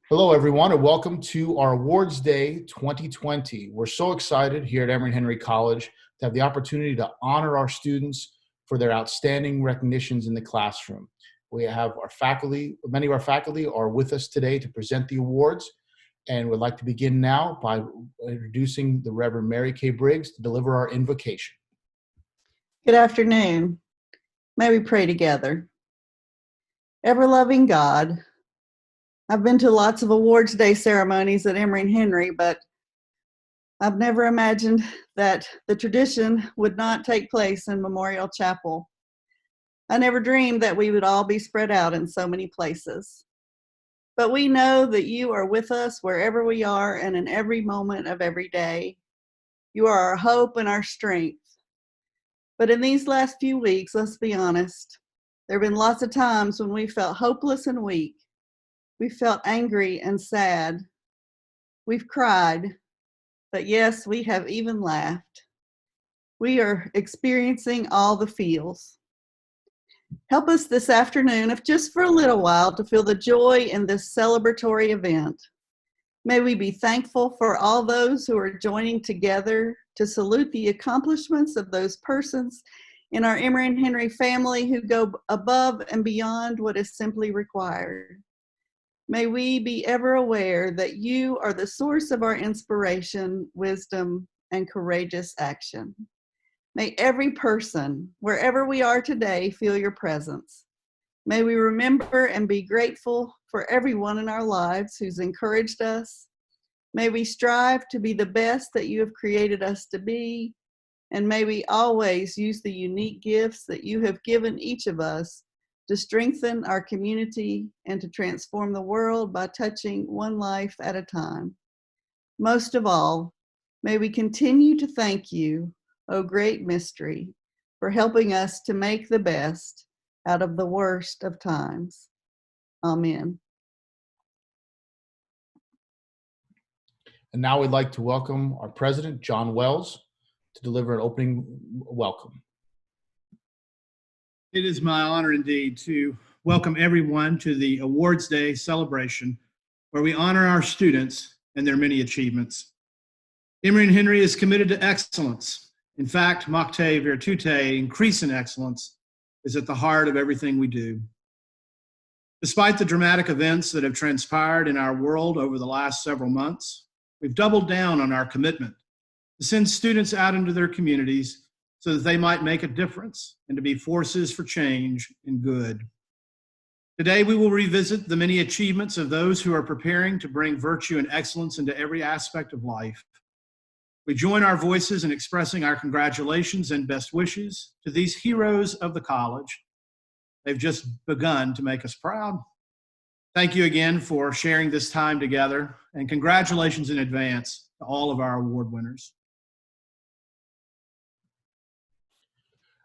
Hello, everyone, and welcome to our Awards Day 2020. We're so excited here at Emory Henry College to have the opportunity to honor our students for their outstanding recognitions in the classroom. We have our faculty, many of our faculty are with us today to present the awards, and would like to begin now by introducing the Reverend Mary K. Briggs to deliver our invocation. Good afternoon. May we pray together. Ever-loving God, I've been to lots of awards day ceremonies at Emory Henry, but I've never imagined that the tradition would not take place in Memorial Chapel. I never dreamed that we would all be spread out in so many places. But we know that you are with us wherever we are and in every moment of every day. You are our hope and our strength. But in these last few weeks, let's be honest, there have been lots of times when we felt hopeless and weak. We felt angry and sad. We've cried, but yes, we have even laughed. We are experiencing all the feels. Help us this afternoon, if just for a little while, to feel the joy in this celebratory event. May we be thankful for all those who are joining together to salute the accomplishments of those persons in our Emory and Henry family who go above and beyond what is simply required. May we be ever aware that you are the source of our inspiration, wisdom, and courageous action. May every person, wherever we are today, feel your presence. May we remember and be grateful for everyone in our lives who's encouraged us. May we strive to be the best that you have created us to be. And may we always use the unique gifts that you have given each of us to strengthen our community and to transform the world by touching one life at a time. Most of all, may we continue to thank you, O great mystery, for helping us to make the best out of the worst of times. Amen. And now we'd like to welcome our president, John Wells, to deliver an opening welcome. It is my honor indeed to welcome everyone to the Awards Day celebration, where we honor our students and their many achievements. Emory and Henry is committed to excellence. In fact, Mockte Virtute, increase in excellence, is at the heart of everything we do. Despite the dramatic events that have transpired in our world over the last several months, we've doubled down on our commitment to send students out into their communities so that they might make a difference and to be forces for change and good. Today, we will revisit the many achievements of those who are preparing to bring virtue and excellence into every aspect of life. We join our voices in expressing our congratulations and best wishes to these heroes of the college. They've just begun to make us proud. Thank you again for sharing this time together, and congratulations in advance to all of our award winners.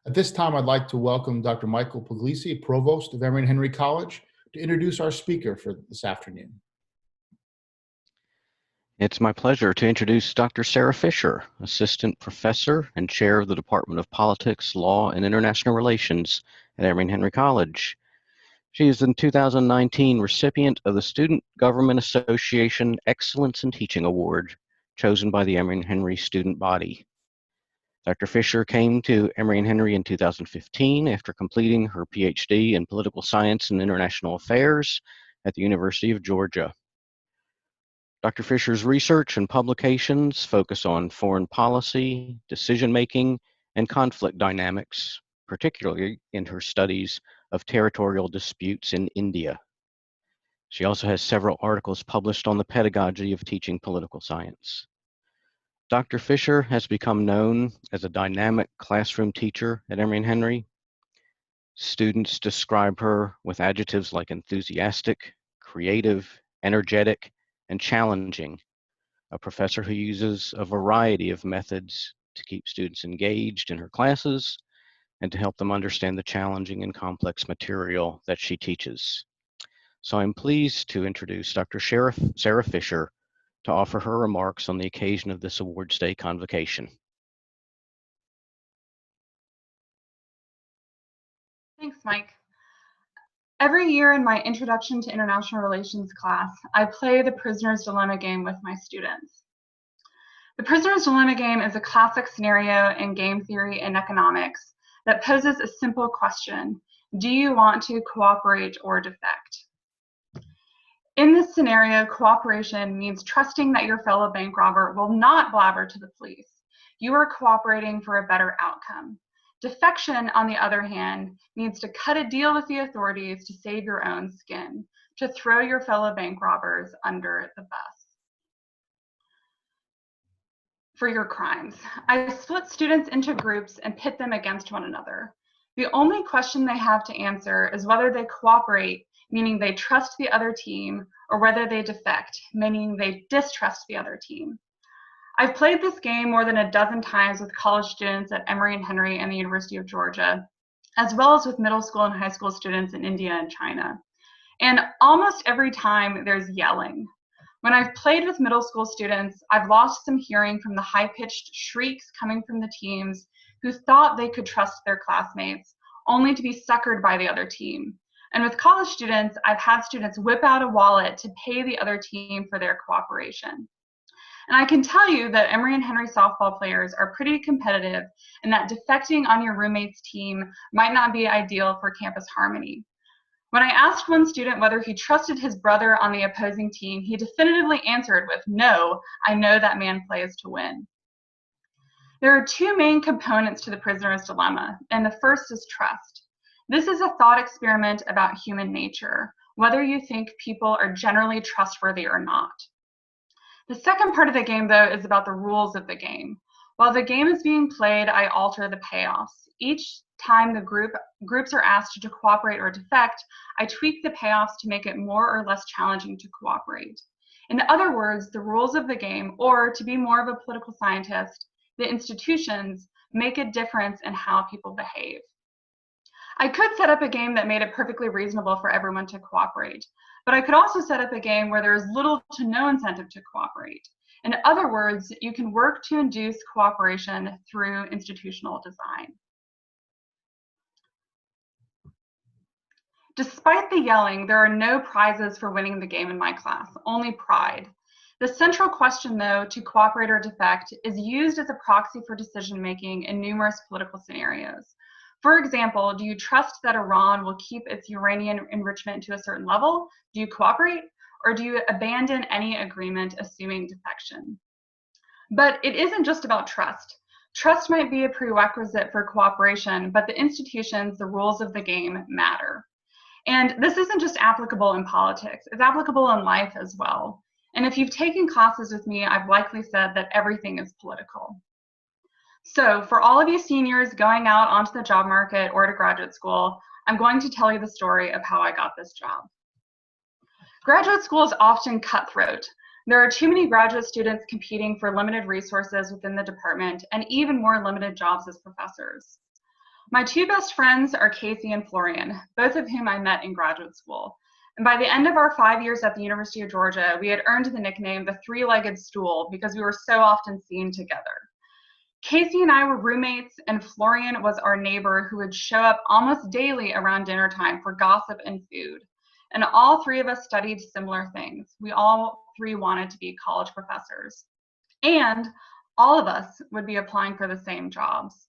At this time, I'd like to welcome Dr. Michael Puglisi, Provost of Emory Henry College, to introduce our speaker for this afternoon. It's my pleasure to introduce Dr. Sarah Fisher, Assistant Professor and Chair of the Department of Politics, Law, and International Relations at Emory Henry College. She is the 2019 recipient of the Student Government Association Excellence in Teaching Award, chosen by the Emory Henry student body. Dr. Fisher came to Emory Henry in 2015 after completing her PhD in Political Science and International Affairs at the University of Georgia. Dr. Fisher's research and publications focus on foreign policy, decision-making, and conflict dynamics, particularly in her studies of territorial disputes in India. She also has several articles published on the pedagogy of teaching political science. Dr. Fisher has become known as a dynamic classroom teacher at Emory Henry. Students describe her with adjectives like enthusiastic, creative, energetic, and challenging, a professor who uses a variety of methods to keep students engaged in her classes and to help them understand the challenging and complex material that she teaches. So I'm pleased to introduce Dr. Sarah Fisher to offer her remarks on the occasion of this Awards Day convocation. Thanks, Mike. Every year in my Introduction to International Relations class, I play the Prisoner's Dilemma game with my students. The Prisoner's Dilemma game is a classic scenario in game theory and economics that poses a simple question: do you want to cooperate or defect? In this scenario, cooperation means trusting that your fellow bank robber will not blabber to the police. You are cooperating for a better outcome. Defection, on the other hand, means to cut a deal with the authorities to save your own skin, to throw your fellow bank robbers under the bus for your crimes. I split students into groups and pit them against one another. The only question they have to answer is whether they cooperate, meaning they trust the other team, or whether they defect, meaning they distrust the other team. I've played this game more than a dozen times with college students at Emory Henry and the University of Georgia, as well as with middle school and high school students in India and China. And almost every time there's yelling. When I've played with middle school students, I've lost some hearing from the high-pitched shrieks coming from the teams who thought they could trust their classmates, only to be suckered by the other team. And with college students, I've had students whip out a wallet to pay the other team for their cooperation. And I can tell you that Emory and Henry softball players are pretty competitive, and that defecting on your roommate's team might not be ideal for campus harmony. When I asked one student whether he trusted his brother on the opposing team, he definitively answered with, "No, I know that man plays to win." There are two main components to the prisoner's dilemma, and the first is trust. This is a thought experiment about human nature, whether you think people are generally trustworthy or not. The second part of the game, though, is about the rules of the game. While the game is being played, I alter the payoffs. Each time the groups are asked to cooperate or defect, I tweak the payoffs to make it more or less challenging to cooperate. In other words, the rules of the game, or to be more of a political scientist, the institutions, make a difference in how people behave. I could set up a game that made it perfectly reasonable for everyone to cooperate, but I could also set up a game where there is little to no incentive to cooperate. In other words, you can work to induce cooperation through institutional design. Despite the yelling, there are no prizes for winning the game in my class, only pride. The central question, though, to cooperate or defect, is used as a proxy for decision-making in numerous political scenarios. For example, do you trust that Iran will keep its uranium enrichment to a certain level? Do you cooperate? Or do you abandon any agreement assuming defection? But it isn't just about trust. Trust might be a prerequisite for cooperation, but the institutions, the rules of the game matter. And this isn't just applicable in politics, it's applicable in life as well. And if you've taken classes with me, I've likely said that everything is political. So for all of you seniors going out onto the job market or to graduate school, I'm going to tell you the story of how I got this job. Graduate school is often cutthroat. There are too many graduate students competing for limited resources within the department and even more limited jobs as professors. My two best friends are Casey and Florian, both of whom I met in graduate school. And by the end of our 5 years at the University of Georgia, we had earned the nickname the three-legged stool because we were so often seen together. Casey and I were roommates, and Florian was our neighbor who would show up almost daily around dinner time for gossip and food. And all three of us studied similar things. We all three wanted to be college professors. And all of us would be applying for the same jobs.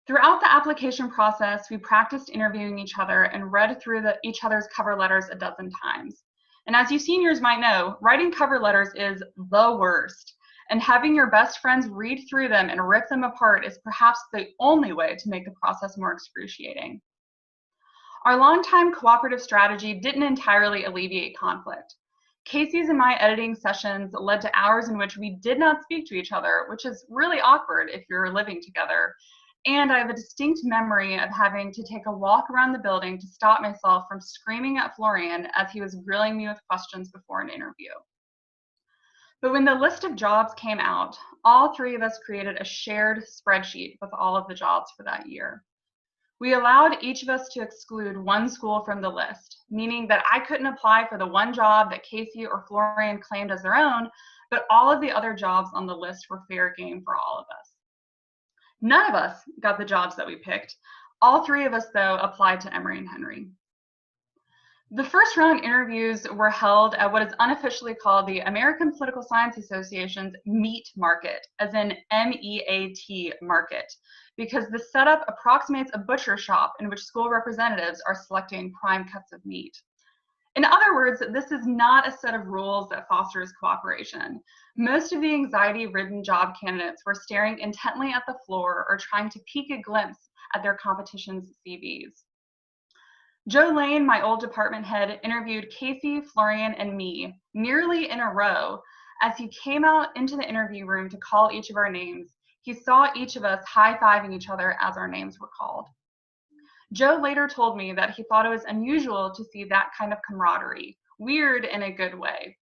Throughout the application process, we practiced interviewing each other and read through each other's cover letters a dozen times. And as you seniors might know, writing cover letters is the worst. And having your best friends read through them and rip them apart is perhaps the only way to make the process more excruciating. Our longtime cooperative strategy didn't entirely alleviate conflict. Casey's and my editing sessions led to hours in which we did not speak to each other, which is really awkward if you're living together. And I have a distinct memory of having to take a walk around the building to stop myself from screaming at Florian as he was grilling me with questions before an interview. But when the list of jobs came out, all three of us created a shared spreadsheet with all of the jobs for that year. We allowed each of us to exclude one school from the list, meaning that I couldn't apply for the one job that Casey or Florian claimed as their own, but all of the other jobs on the list were fair game for all of us. None of us got the jobs that we picked. All three of us, though, applied to Emory and Henry. The first round interviews were held at what is unofficially called the American Political Science Association's meat market, as in MEAT market, because the setup approximates a butcher shop in which school representatives are selecting prime cuts of meat. In other words, this is not a set of rules that fosters cooperation. Most of the anxiety-ridden job candidates were staring intently at the floor or trying to peek a glimpse at their competition's CVs. Joe Lane, my old department head, interviewed Casey, Florian, and me nearly in a row. As he came out into the interview room to call each of our names, he saw each of us high-fiving each other as our names were called. Joe later told me that he thought it was unusual to see that kind of camaraderie, weird in a good way.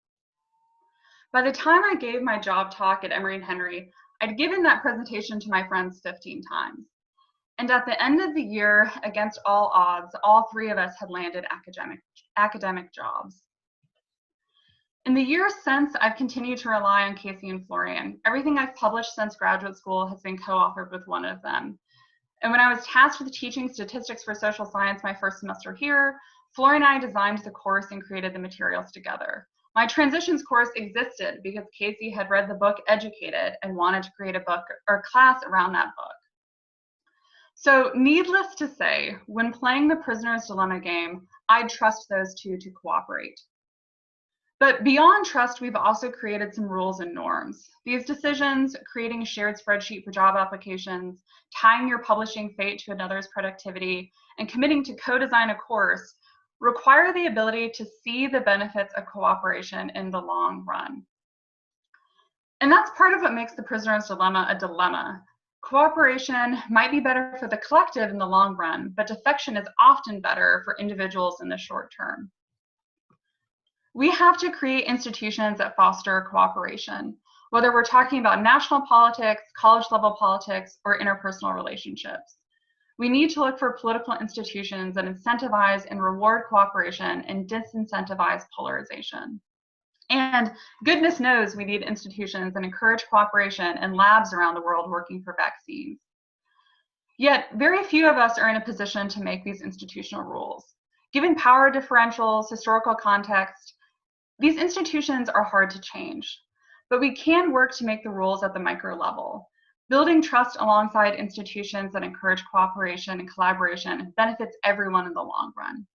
By the time I gave my job talk at Emory Henry, I'd given that presentation to my friends 15 times. And at the end of the year, against all odds, all three of us had landed academic jobs. In the years since, I've continued to rely on Casey and Florian. Everything I've published since graduate school has been co-authored with one of them. And when I was tasked with teaching statistics for social science my first semester here, Florian and I designed the course and created the materials together. My transitions course existed because Casey had read the book Educated and wanted to create a book or class around that book. So needless to say, when playing the prisoner's dilemma game, I'd trust those two to cooperate. But beyond trust, we've also created some rules and norms. These decisions, creating a shared spreadsheet for job applications, tying your publishing fate to another's productivity, and committing to co-design a course, require the ability to see the benefits of cooperation in the long run. And that's part of what makes the prisoner's dilemma a dilemma. Cooperation might be better for the collective in the long run, but defection is often better for individuals in the short term. We have to create institutions that foster cooperation, whether we're talking about national politics, college-level politics, or interpersonal relationships. We need to look for political institutions that incentivize and reward cooperation and disincentivize polarization. And goodness knows we need institutions that encourage cooperation and labs around the world working for vaccines. Yet, very few of us are in a position to make these institutional rules. Given power differentials, historical context, these institutions are hard to change. But we can work to make the rules at the micro level. Building trust alongside institutions that encourage cooperation and collaboration benefits everyone in the long run.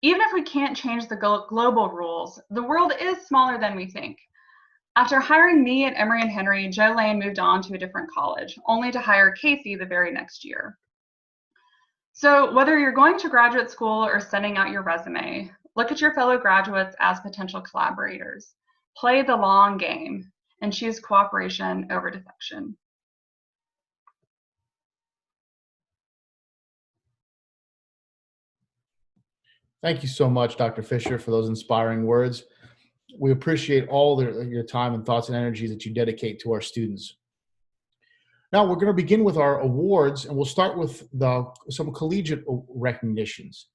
Even if we can't change the global rules, the world is smaller than we think. After hiring me at Emory and Henry, Joe Lane moved on to a different college, only to hire Casey the very next year. So whether you're going to graduate school or sending out your resume, look at your fellow graduates as potential collaborators. Play the long game and choose cooperation over defection. Thank you so much, Dr. Fisher, for those inspiring words. We appreciate all your time and thoughts and energy that you dedicate to our students. Now we're going to begin with our awards, and we'll start with some collegiate recognitions.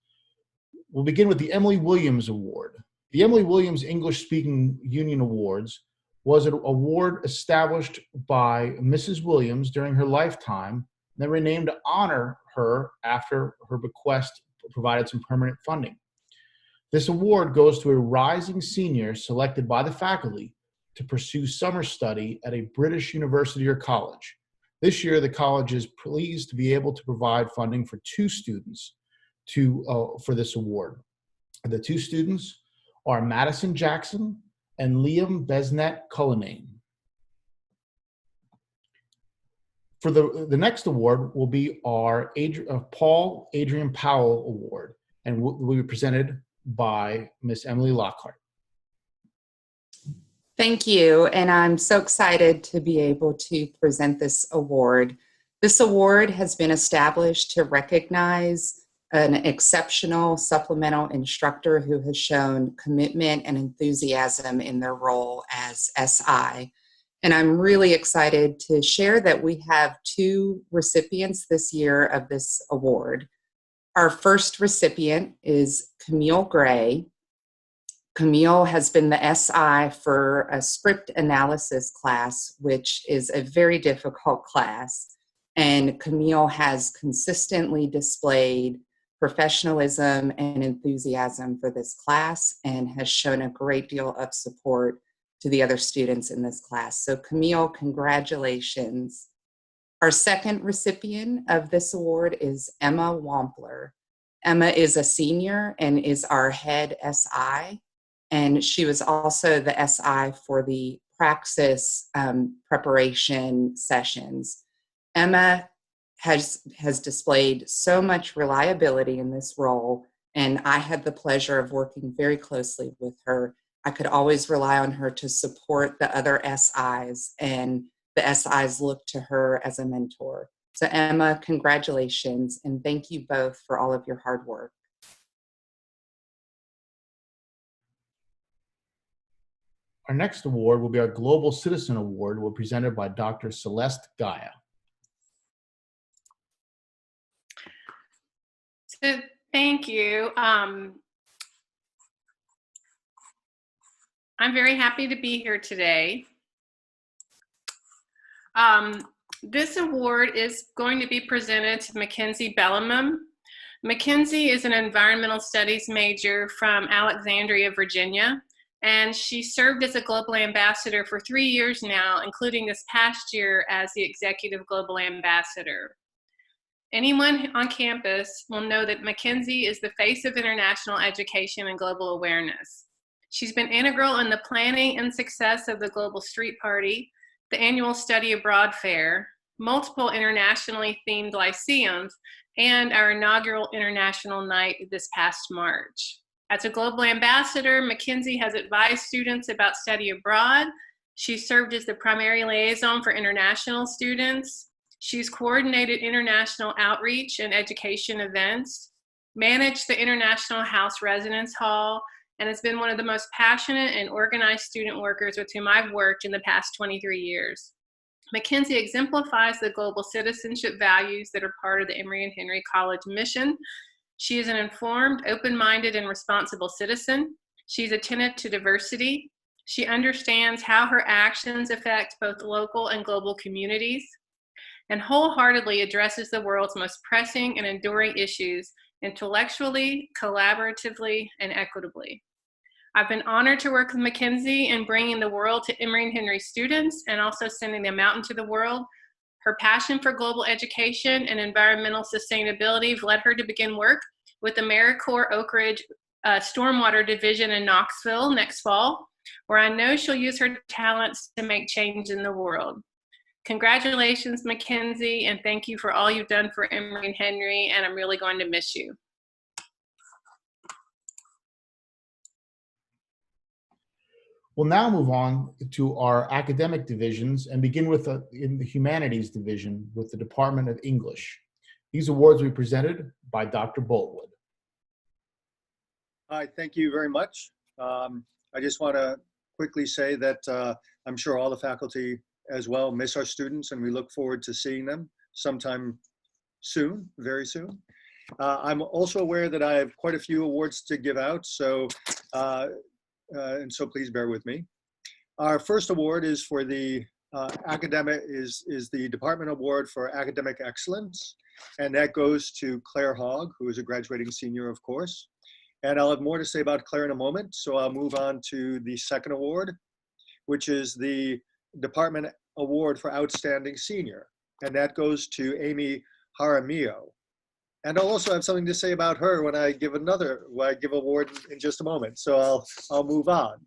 We'll begin with the Emily Williams Award. The Emily Williams English Speaking Union Awards was an award established by Mrs. Williams during her lifetime, and then renamed to honor her after her bequest provided some permanent funding. This award goes to a rising senior selected by the faculty to pursue summer study at a British university or college. This year, the college is pleased to be able to provide funding for 2 students for this award. The 2 students are Madison Jackson and Liam Besnet Cullinane. For the next award will be our Paul Adrian Powell Award, and will be presented by Miss Emily Lockhart. Thank you, and I'm so excited to be able to present this award. This award has been established to recognize an exceptional supplemental instructor who has shown commitment and enthusiasm in their role as SI. And I'm really excited to share that we have 2 recipients this year of this award. Our first recipient is Camille Gray. Camille has been the SI for a script analysis class, which is a very difficult class. And Camille has consistently displayed professionalism and enthusiasm for this class and has shown a great deal of support to the other students in this class. So Camille, congratulations. Our second recipient of this award is Emma Wampler. Emma is a senior and is our head SI, and she was also the SI for the praxis preparation sessions. Emma has displayed so much reliability in this role, and I had the pleasure of working very closely with her. I could always rely on her to support the other SIs, and the SIs look to her as a mentor. So Emma, congratulations, and thank you both for all of your hard work. Our next award will be our Global Citizen Award, will be presented by Dr. Celeste Gaia. So thank you. I'm very happy to be here today. This award is going to be presented to Mackenzie Bellamon. Mackenzie is an environmental studies major from Alexandria, Virginia, and she served as a global ambassador for 3 years now, including this past year as the executive global ambassador. Anyone on campus will know that Mackenzie is the face of international education and global awareness. She's been integral in the planning and success of the Global Street Party, the annual Study Abroad Fair, multiple internationally themed lyceums, and our inaugural International Night this past March. As a global ambassador, Mackenzie has advised students about study abroad. She served as the primary liaison for international students. She's coordinated international outreach and education events, managed the International House Residence Hall, and has been one of the most passionate and organized student workers with whom I've worked in the past 23 years. Mackenzie exemplifies the global citizenship values that are part of the Emory Henry College mission. She is an informed, open-minded, and responsible citizen. She's attentive to diversity. She understands how her actions affect both local and global communities, and wholeheartedly addresses the world's most pressing and enduring issues intellectually, collaboratively, and equitably. I've been honored to work with Mackenzie in bringing the world to Emory Henry students and also sending them out into the world. Her passion for global education and environmental sustainability have led her to begin work with the AmeriCorps Oak Ridge Stormwater Division in Knoxville next fall, where I know she'll use her talents to make change in the world. Congratulations, Mackenzie, and thank you for all you've done for Emory Henry, and I'm really going to miss you. We'll now move on to our academic divisions and begin with in the humanities division with the Department of English. These awards will be presented by Dr. Boltwood. Hi, thank you very much. I just want to quickly say that I'm sure all the faculty as well miss our students, and we look forward to seeing them sometime soon, very soon. I'm also aware that I have quite a few awards to give out, so please bear with me. Our first award is for the the Department Award for Academic Excellence, and that goes to Claire Hogg, who is a graduating senior, of course. And I'll have more to say about Claire in a moment, so I'll move on to the second award, which is the Department Award for Outstanding Senior, and that goes to Amy Jaramillo. And I'll also have something to say about her when I give award in just a moment, so I'll move on.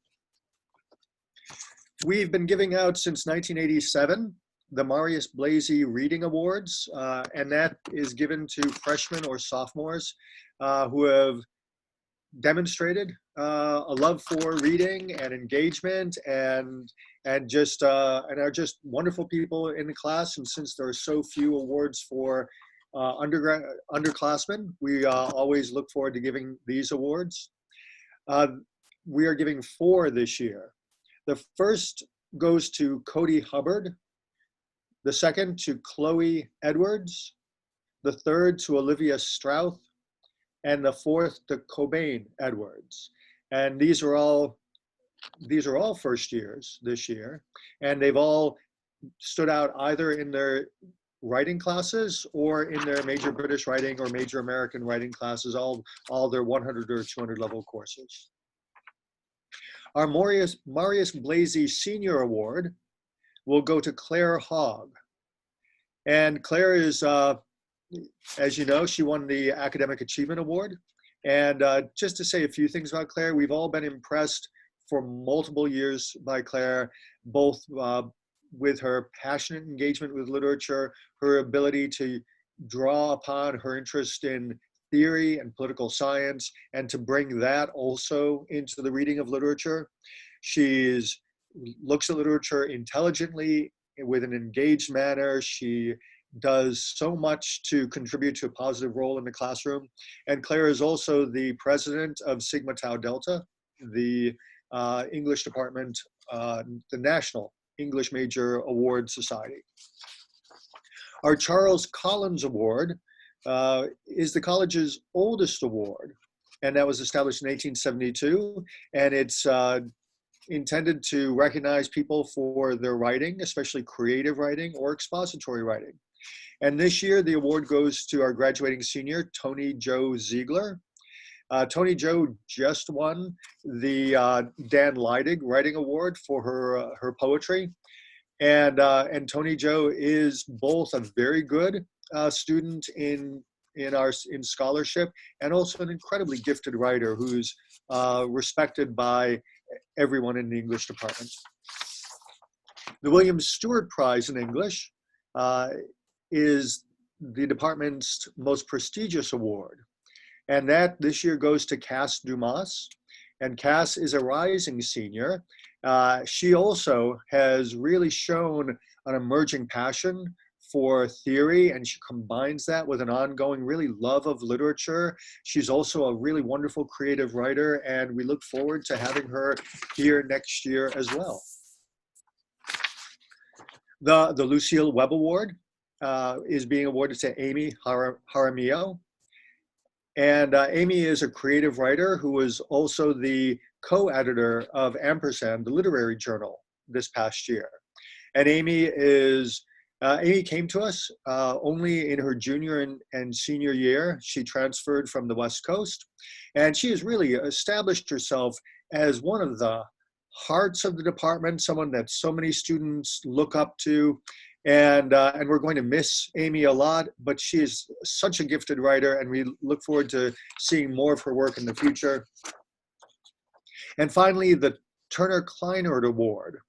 We've been giving out since 1987 the Mariusz Blasi Reading Awards, and that is given to freshmen or sophomores who have demonstrated a love for reading and engagement and are just wonderful people in the class. And since there are so few awards for underclassmen, we always look forward to giving these awards. We are giving 4 this year. The first goes to Cody Hubbard, the second to Chloe Edwards, the third to Olivia Strouth, and the fourth to Cobain Edwards. And these are all first years this year, and they've all stood out either in their writing classes or in their major British writing or major American writing classes, all their 100 or 200 level courses. Our Mariusz Blasi Senior Award will go to Claire Hogg. And Claire is, as you know, she won the Academic Achievement Award. And just to say a few things about Claire, we've all been impressed for multiple years by Claire, both with her passionate engagement with literature, her ability to draw upon her interest in theory and political science, and to bring that also into the reading of literature. She looks at literature intelligently, with an engaged manner. She does so much to contribute to a positive role in the classroom. And Claire is also the president of Sigma Tau Delta, the English department, the National English Major Award Society. Our Charles Collins Award is the college's oldest award, and that was established in 1872, and it's intended to recognize people for their writing, especially creative writing or expository writing. And this year, the award goes to our graduating senior, Toni Jo Ziegler. Toni Jo just won the Dan Leidig Writing Award for her poetry. And Toni Jo is both a very good student in scholarship and also an incredibly gifted writer who's respected by everyone in the English department. The William Stewart Prize in English is the department's most prestigious award. And that this year goes to Cass Dumas. And Cass is a rising senior. She also has really shown an emerging passion for theory, and she combines that with an ongoing really love of literature. She's also a really wonderful creative writer, and we look forward to having her here next year as well. The Lucile Webb Award is being awarded to Amy Jaramillo. And Amy is a creative writer who was also the co-editor of Ampersand, the literary journal, this past year. And Amy came to us only in her junior and senior year. She transferred from the West Coast, and she has really established herself as one of the hearts of the department, someone that so many students look up to. And we're going to miss Amy a lot, but she is such a gifted writer, and we look forward to seeing more of her work in the future. And finally, the Turner Kleinert Award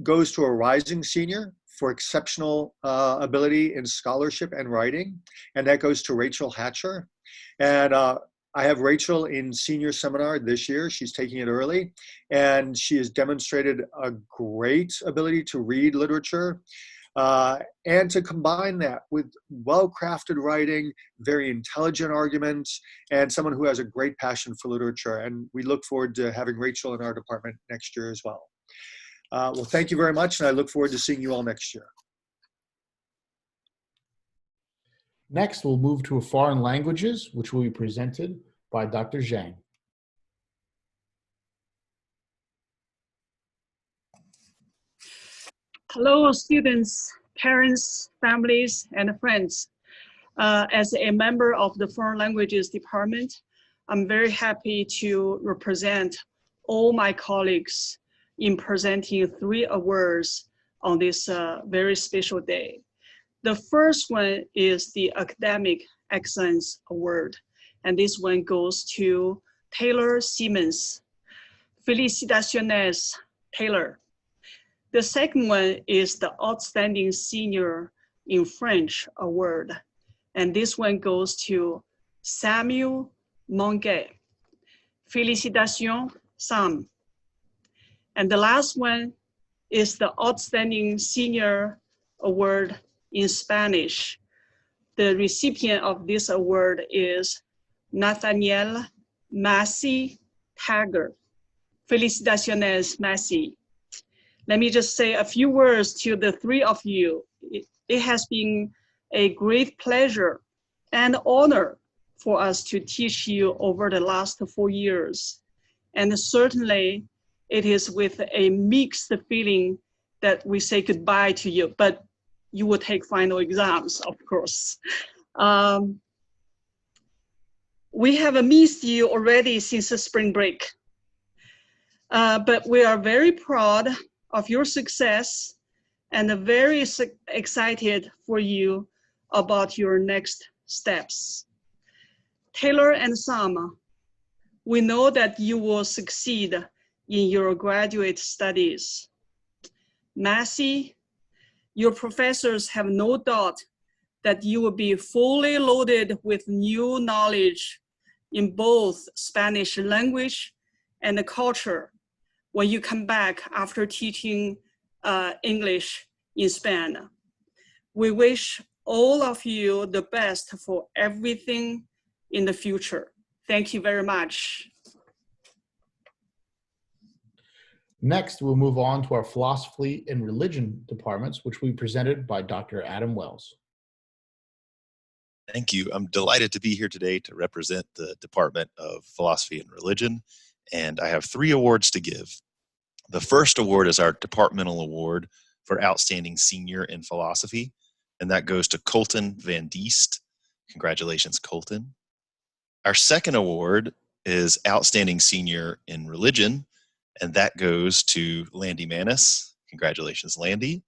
goes to a rising senior for exceptional ability in scholarship and writing, and that goes to Rachel Hatcher. And I have Rachel in senior seminar this year. She's taking it early, and she has demonstrated a great ability to read literature and to combine that with well-crafted writing, very intelligent arguments, and someone who has a great passion for literature. And we look forward to having Rachel in our department next year as well. Well, thank you very much, and I look forward to seeing you all next year. Next, we'll move to foreign languages, which will be presented by Dr. Zhang. Hello, students, parents, families, and friends. As a member of the Foreign Languages Department, I'm very happy to represent all my colleagues in presenting 3 awards on this very special day. The first one is the Academic Excellence Award, and this one goes to Taylor Simmons. Felicitaciones, Taylor. The second one is the Outstanding Senior in French Award, and this one goes to Samuel Monguet. Félicitations, Sam. And the last one is the Outstanding Senior Award in Spanish. The recipient of this award is Nathaniel Massey Taggart. Felicitaciones, Massey. Let me just say a few words to the 3 of you. It has been a great pleasure and honor for us to teach you over the last 4 years. And certainly it is with a mixed feeling that we say goodbye to you, but you will take final exams, of course. We have missed you already since the spring break, but we are very proud of your success and very excited for you about your next steps. Taylor and Sam, we know that you will succeed in your graduate studies. Massey, your professors have no doubt that you will be fully loaded with new knowledge in both Spanish language and culture when you come back after teaching English in Spain. We wish all of you the best for everything in the future. Thank you very much. Next, we'll move on to our philosophy and religion departments, which will be presented by Dr. Adam Wells. Thank you. I'm delighted to be here today to represent the Department of Philosophy and Religion, and I have 3 awards to give. The first award is our departmental award for Outstanding Senior in Philosophy, and that goes to Colton Van Diest. Congratulations, Colton. Our second award is Outstanding Senior in Religion, and that goes to Landy Manis. Congratulations, Landy.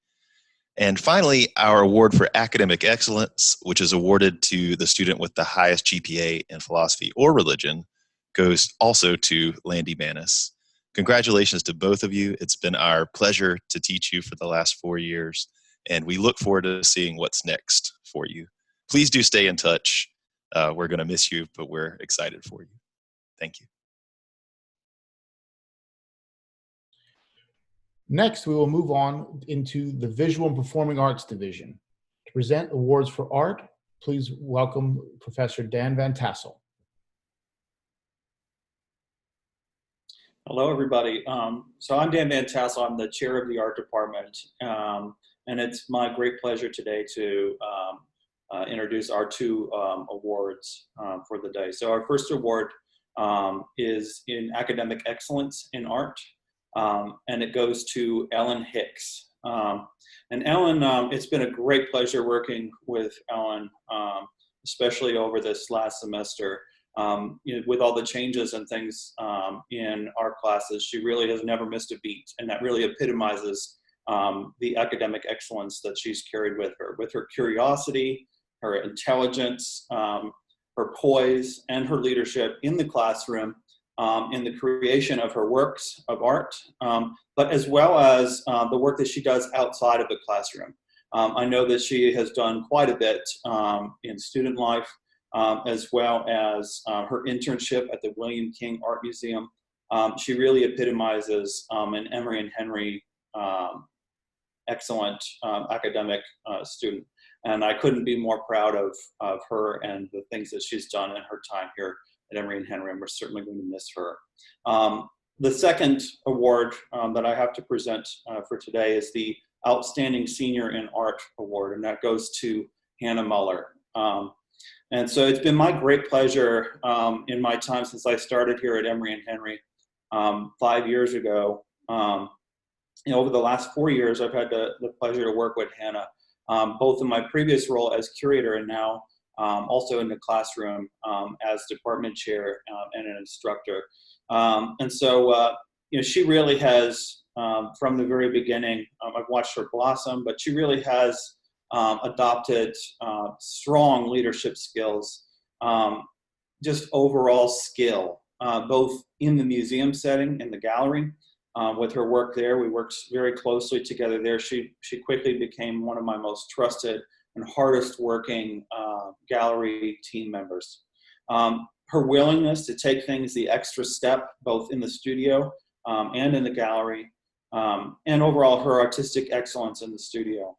And finally, our award for academic excellence, which is awarded to the student with the highest GPA in philosophy or religion, goes also to Landy Manis. Congratulations to both of you. It's been our pleasure to teach you for the last 4 years, and we look forward to seeing what's next for you. Please do stay in touch. We're going to miss you, but we're excited for you. Thank you. Next, we will move on into the Visual and Performing Arts Division. To present awards for art, please welcome Professor Dan Van Tassel. Hello, everybody. So I'm Dan Van Tassel. I'm the chair of the art department, and it's my great pleasure today to introduce our 2 awards for the day. So our first award is in academic excellence in art. And it goes to Ellen Hicks. And Ellen, it's been a great pleasure working with Ellen, especially over this last semester. With all the changes and things in our classes, she really has never missed a beat, and that really epitomizes the academic excellence that she's carried with her curiosity, her intelligence, her poise, and her leadership in the classroom. In the creation of her works of art, but as well as the work that she does outside of the classroom. I know that she has done quite a bit in student life, as well as her internship at the William King Art Museum. She really epitomizes an Emory Henry excellent academic student. And I couldn't be more proud of her and the things that she's done in her time here at Emory Henry, and we're certainly going to miss her. The second award that I have to present for today is the Outstanding Senior in Art Award, and that goes to Hannah Muller. And so it's been my great pleasure in my time since I started here at Emory Henry 5 years ago. Over the last 4 years, I've had the pleasure to work with Hannah, both in my previous role as curator and now also in the classroom as department chair and an instructor. And so, she really has, from the very beginning, I've watched her blossom, but she really has adopted strong leadership skills, just overall skill, both in the museum setting, in the gallery. With her work there, we worked very closely together there. She quickly became one of my most trusted and hardest working gallery team members. Her willingness to take things the extra step, both in the studio and in the gallery, and overall her artistic excellence in the studio.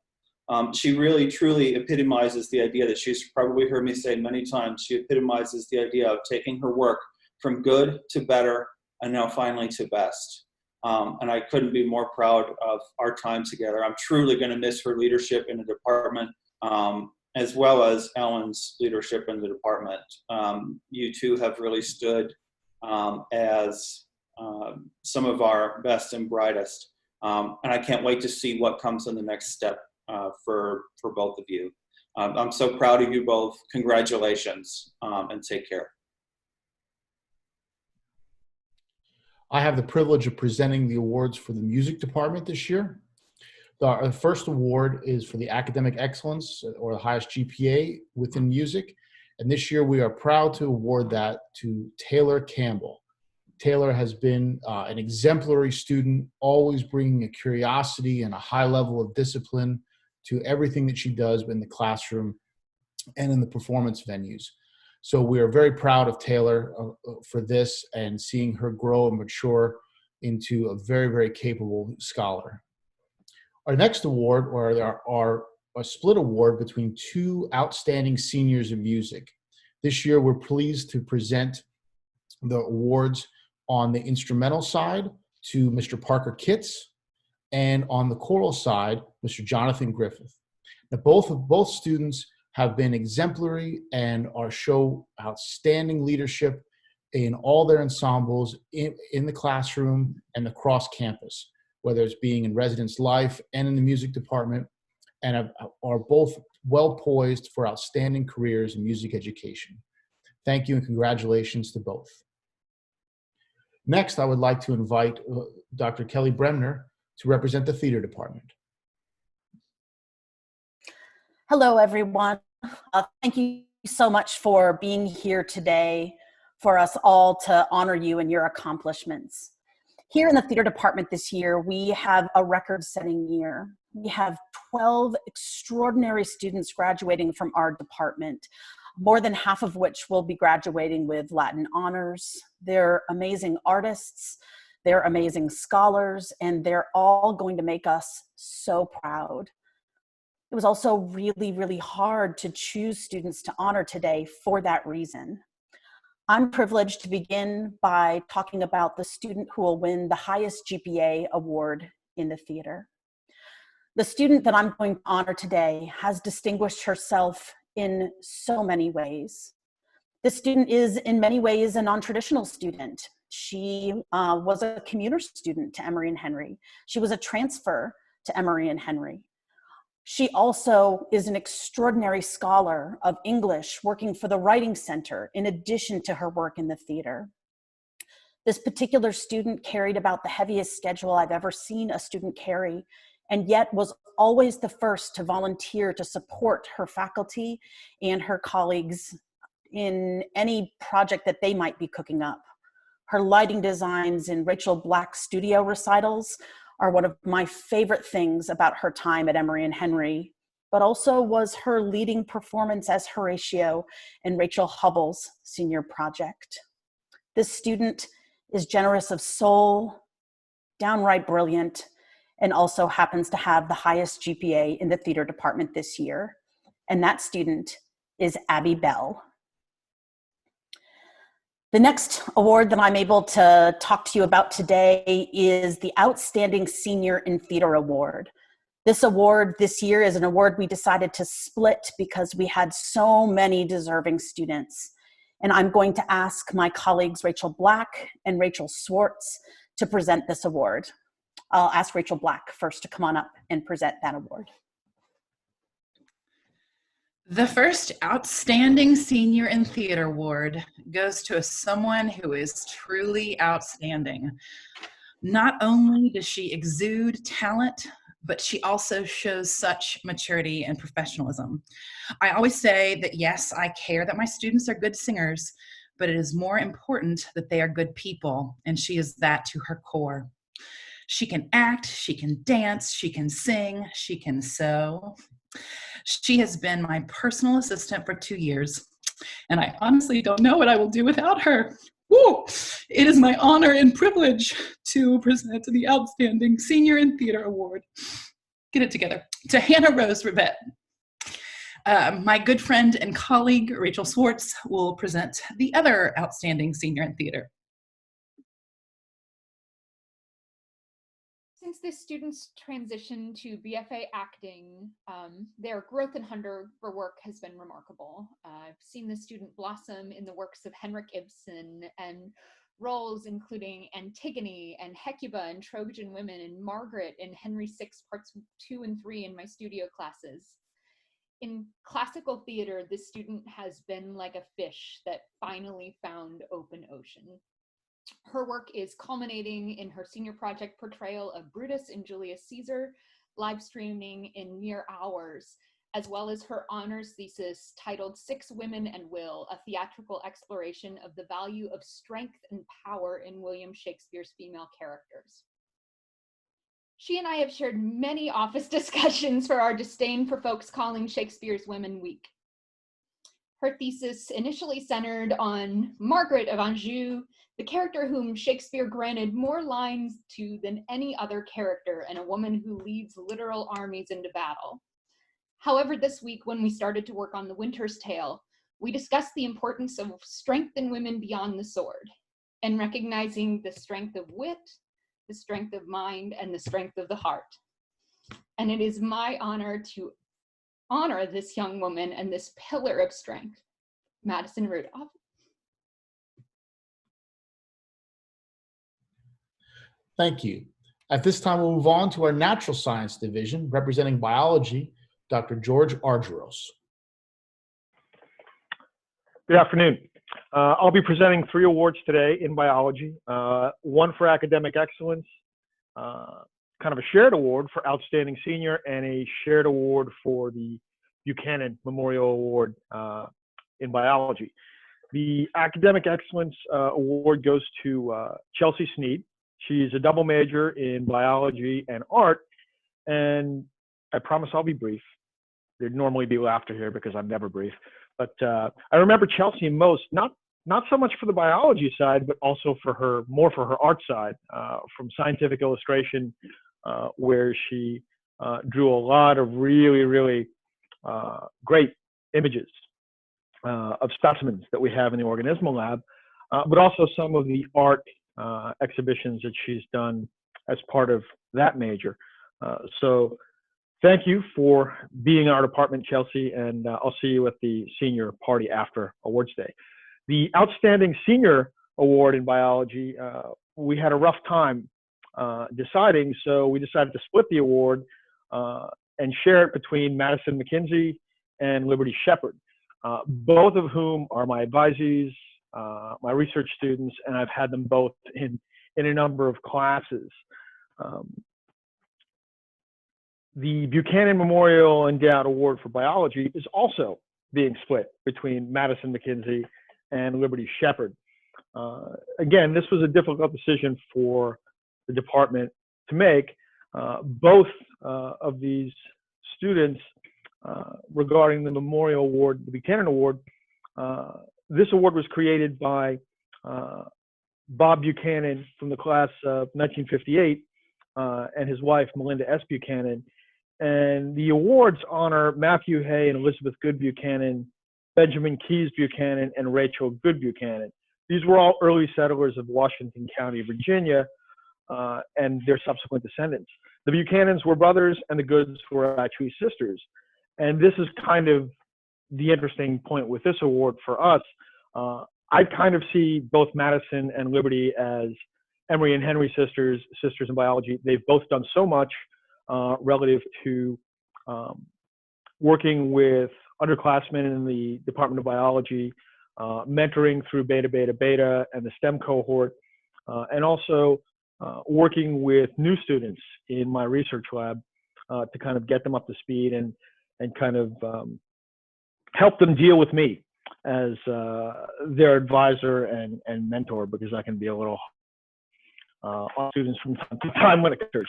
She really truly epitomizes the idea that she's probably heard me say many times. She epitomizes the idea of taking her work from good to better and now finally to best. And I couldn't be more proud of our time together. I'm truly going to miss her leadership in the department, as well as Ellen's leadership in the department. You two have really stood as some of our best and brightest. And I can't wait to see what comes in the next step for both of you. I'm so proud of you both. Congratulations, and take care. I have the privilege of presenting the awards for the music department this year. The first award is for the academic excellence or the highest GPA within music. And this year we are proud to award that to Taylor Campbell. Taylor has been an exemplary student, always bringing a curiosity and a high level of discipline to everything that she does in the classroom and in the performance venues. So we are very proud of Taylor for this and seeing her grow and mature into a very, very capable scholar. Our next award, or there are a split award between two outstanding seniors in music. This year, we're pleased to present the awards on the instrumental side to Mr. Parker Kitts, and on the choral side, Mr. Jonathan Griffith. Now, both students have been exemplary and show outstanding leadership in all their ensembles in the classroom and across campus, whether it's being in residence life and in the music department, and are both well poised for outstanding careers in music education. Thank you and congratulations to both. Next, I would like to invite Dr. Kelly Bremner to represent the theater department. Hello, everyone. Thank you so much for being here today for us all to honor you and your accomplishments. Here in the theater department this year, we have a record-setting year. We have 12 extraordinary students graduating from our department, more than half of which will be graduating with Latin honors. They're amazing artists, they're amazing scholars, and they're all going to make us so proud. It was also really, really hard to choose students to honor today for that reason. I'm privileged to begin by talking about the student who will win the highest GPA award in the theater. The student that I'm going to honor today has distinguished herself in so many ways. This student is in many ways a non-traditional student. She was a commuter student to Emory Henry. She was a transfer to Emory Henry. She also is an extraordinary scholar of English working for the Writing Center in addition to her work in the theater. This particular student carried about the heaviest schedule I've ever seen a student carry, and yet was always the first to volunteer to support her faculty and her colleagues in any project that they might be cooking up. Her lighting designs in Rachel Black's studio recitals are one of my favorite things about her time at Emory Henry, but also was her leading performance as Horatio in Rachel Hubbell's senior project. This student is generous of soul, downright brilliant, and also happens to have the highest GPA in the theater department this year. And that student is Abby Bell. The next award that I'm able to talk to you about today is the Outstanding Senior in Theater Award. This award this year is an award we decided to split because we had so many deserving students. And I'm going to ask my colleagues Rachel Black and Rachel Swartz to present this award. I'll ask Rachel Black first to come on up and present that award. The first Outstanding Senior in Theater Award goes to someone who is truly outstanding. Not only does she exude talent, but she also shows such maturity and professionalism. I always say that yes, I care that my students are good singers, but it is more important that they are good people, and she is that to her core. She can act, she can dance, she can sing, she can sew. She has been my personal assistant for 2 years, and I honestly don't know what I will do without her. Woo! It is my honor and privilege to present the Outstanding Senior in Theater Award. Get it together. To Hannah Rose Rivette. My good friend and colleague, Rachel Swartz, will present the other Outstanding Senior in Theater. Since the students transition to BFA acting, their growth and hunger for work has been remarkable. I've seen the student blossom in the works of Henrik Ibsen and roles including Antigone and Hecuba in Trojan Women and Margaret in Henry VI parts 2 and 3 in my studio classes. In classical theater, this student has been like a fish that finally found open ocean. Her work is culminating in her senior project portrayal of Brutus and Julius Caesar, live streaming in mere hours, as well as her honors thesis titled 6 Women and Will, a theatrical exploration of the value of strength and power in William Shakespeare's female characters. She and I have shared many office discussions for our disdain for folks calling Shakespeare's women weak. Her thesis initially centered on Margaret of Anjou, the character whom Shakespeare granted more lines to than any other character, and a woman who leads literal armies into battle. However, this week when we started to work on The Winter's Tale, we discussed the importance of strength in women beyond the sword, and recognizing the strength of wit, the strength of mind, and the strength of the heart. And it is my honor to honor this young woman and this pillar of strength, Madison Rudolph. Thank you. At this time, we'll move on to our natural science division, representing biology, Dr. George Argyros. Good afternoon. I'll be presenting 3 awards today in biology, one for academic excellence, kind of a shared award for outstanding senior, and a shared award for the Buchanan Memorial Award in biology. The academic excellence award goes to Chelsea Sneed. She's a double major in biology and art, and I promise I'll be brief. There'd normally be laughter here because I'm never brief. But I remember Chelsea most, not so much for the biology side, but also more for her art side, from scientific illustration, where she drew a lot of really, really great images of specimens that we have in the organismal lab, but also some of the art exhibitions that she's done as part of that major. So thank you for being in our department, Chelsea, and I'll see you at the senior party after awards day. The Outstanding Senior Award in biology, we had a rough time deciding, so we decided to split the award and share it between Madison McKinsey and Liberty Shepherd, both of whom are my advisees, my research students, and I've had them both in a number of classes. The Buchanan Memorial Endowed Award for Biology is also being split between Madison McKinsey and Liberty Shepherd. Again, this was a difficult decision for the department to make. Both of these students, regarding the Memorial Award, the Buchanan Award, this award was created by Bob Buchanan from the class of 1958 and his wife, Melinda S. Buchanan. And the awards honor Matthew Hay and Elizabeth Good Buchanan, Benjamin Keyes Buchanan, and Rachel Good Buchanan. These were all early settlers of Washington County, Virginia, and their subsequent descendants. The Buchanans were brothers, and the Goods were actually sisters. And this is kind of the interesting point with this award for us. I kind of see both Madison and Liberty as Emory and Henry sisters in biology. They've both done so much relative to working with underclassmen in the Department of Biology, mentoring through Beta Beta Beta and the STEM cohort, and also working with new students in my research lab to kind of get them up to speed and kind of help them deal with me as their advisor and mentor, because I can be a little on students from time to time when it comes.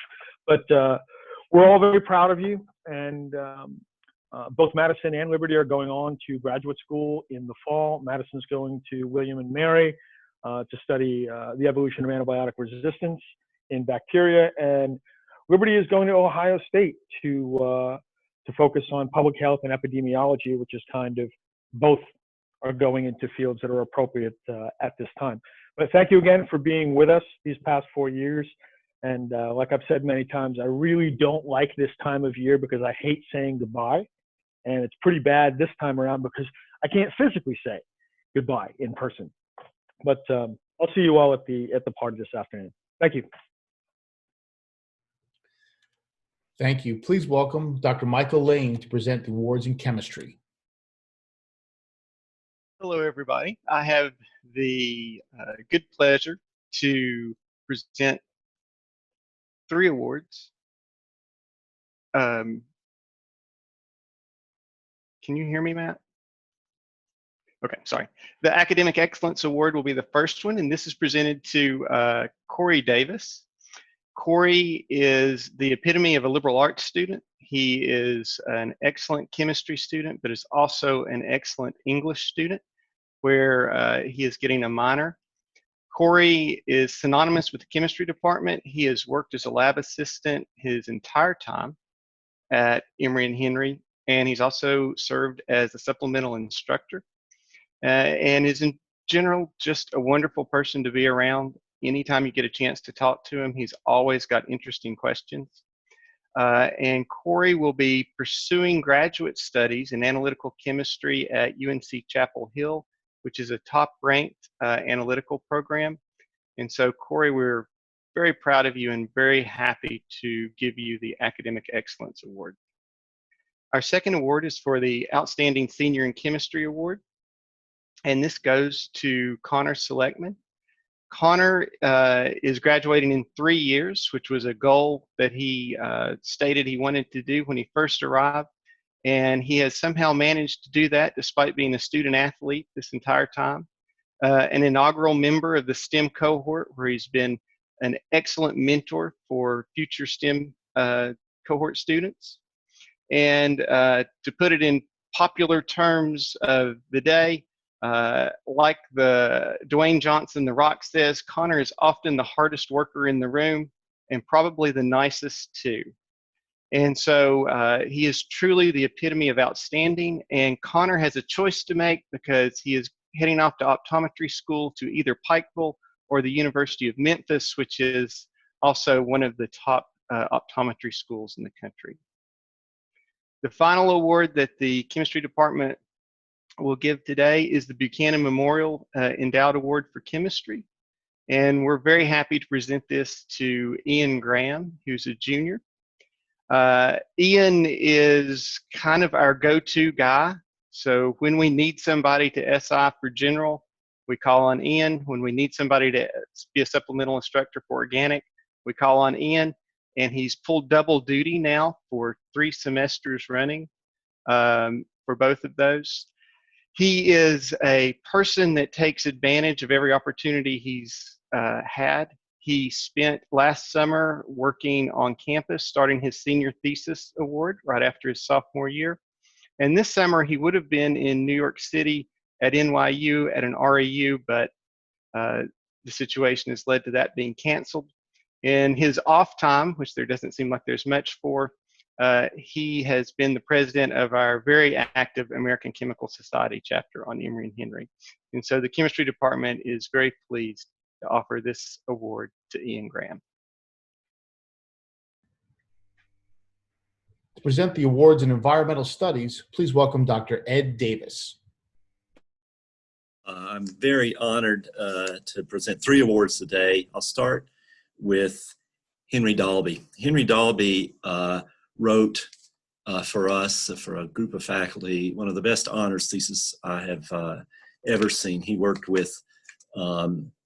But we're all very proud of you, and both Madison and Liberty are going on to graduate school in the fall. Madison's going to William and Mary to study the evolution of antibiotic resistance in bacteria, and Liberty is going to Ohio State to focus on public health and epidemiology, which is kind of both are going into fields that are appropriate at this time. But thank you again for being with us these past 4 years. And like I've said many times, I really don't like this time of year because I hate saying goodbye. And it's pretty bad this time around because I can't physically say goodbye in person. But I'll see you all at the party this afternoon. Thank you. Thank you. Please welcome Dr. Michael Lane to present the awards in chemistry. Hello, everybody. I have the good pleasure to present 3 awards. Can you hear me, Matt? Okay, sorry. The Academic Excellence Award will be the first one, and this is presented to Corey Davis. Corey is the epitome of a liberal arts student. He is an excellent chemistry student, but is also an excellent English student, where he is getting a minor. Corey is synonymous with the chemistry department. He has worked as a lab assistant his entire time at Emory and Henry, and he's also served as a supplemental instructor, and is in general just a wonderful person to be around. Anytime you get a chance to talk to him, he's always got interesting questions. And Corey will be pursuing graduate studies in analytical chemistry at UNC Chapel Hill, which is a top-ranked analytical program. And so, Corey, we're very proud of you and very happy to give you the Academic Excellence Award. Our second award is for the Outstanding Senior in Chemistry Award, and this goes to Connor Selectmen. Connor is graduating in 3 years, which was a goal that he stated he wanted to do when he first arrived. And he has somehow managed to do that despite being a student athlete this entire time. An inaugural member of the STEM cohort, where he's been an excellent mentor for future STEM cohort students. And to put it in popular terms of the day, like the Dwayne Johnson, The Rock says, Connor is often the hardest worker in the room and probably the nicest too. And so he is truly the epitome of outstanding, and Connor has a choice to make because he is heading off to optometry school to either Pikeville or the University of Memphis, which is also one of the top optometry schools in the country. The final award that the chemistry department will give today is the Buchanan Memorial Endowed Award for Chemistry. And we're very happy to present this to Ian Graham, who's a junior. Ian is kind of our go-to guy. So when we need somebody to SI for general, we call on Ian. When we need somebody to be a supplemental instructor for organic, we call on Ian. And he's pulled double duty now for 3 semesters running for both of those. He is a person that takes advantage of every opportunity he's had. He spent last summer working on campus, starting his senior thesis award right after his sophomore year. And this summer, he would have been in New York City at NYU at an REU, but the situation has led to that being canceled. In his off time, which there doesn't seem like there's much for, he has been the president of our very active American Chemical Society chapter on Emory and Henry. And so the chemistry department is very pleased to offer this award to Ian Graham. To present the awards in environmental studies, please welcome Dr. Ed Davis. I'm very honored to present 3 awards today. I'll start with Henry Dalby. Henry Dalby wrote for us, for a group of faculty, one of the best honors theses I have ever seen. He worked with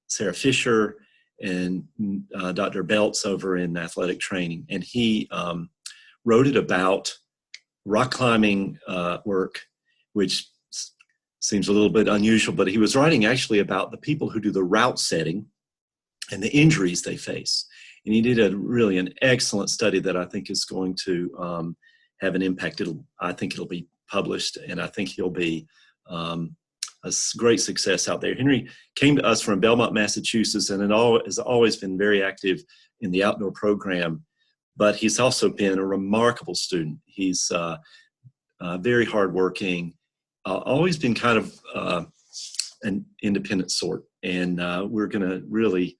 Sarah Fisher and Dr. Belts over in athletic training, and he wrote it about rock climbing work, which seems a little bit unusual, but he was writing actually about the people who do the route setting and the injuries they face. And he did an excellent study that I think is going to have an impact. I think it'll be published, and I think he'll be a great success out there. Henry came to us from Belmont, Massachusetts, and has always been very active in the outdoor program, but he's also been a remarkable student. He's very hardworking, always been kind of an independent sort, and we're going to really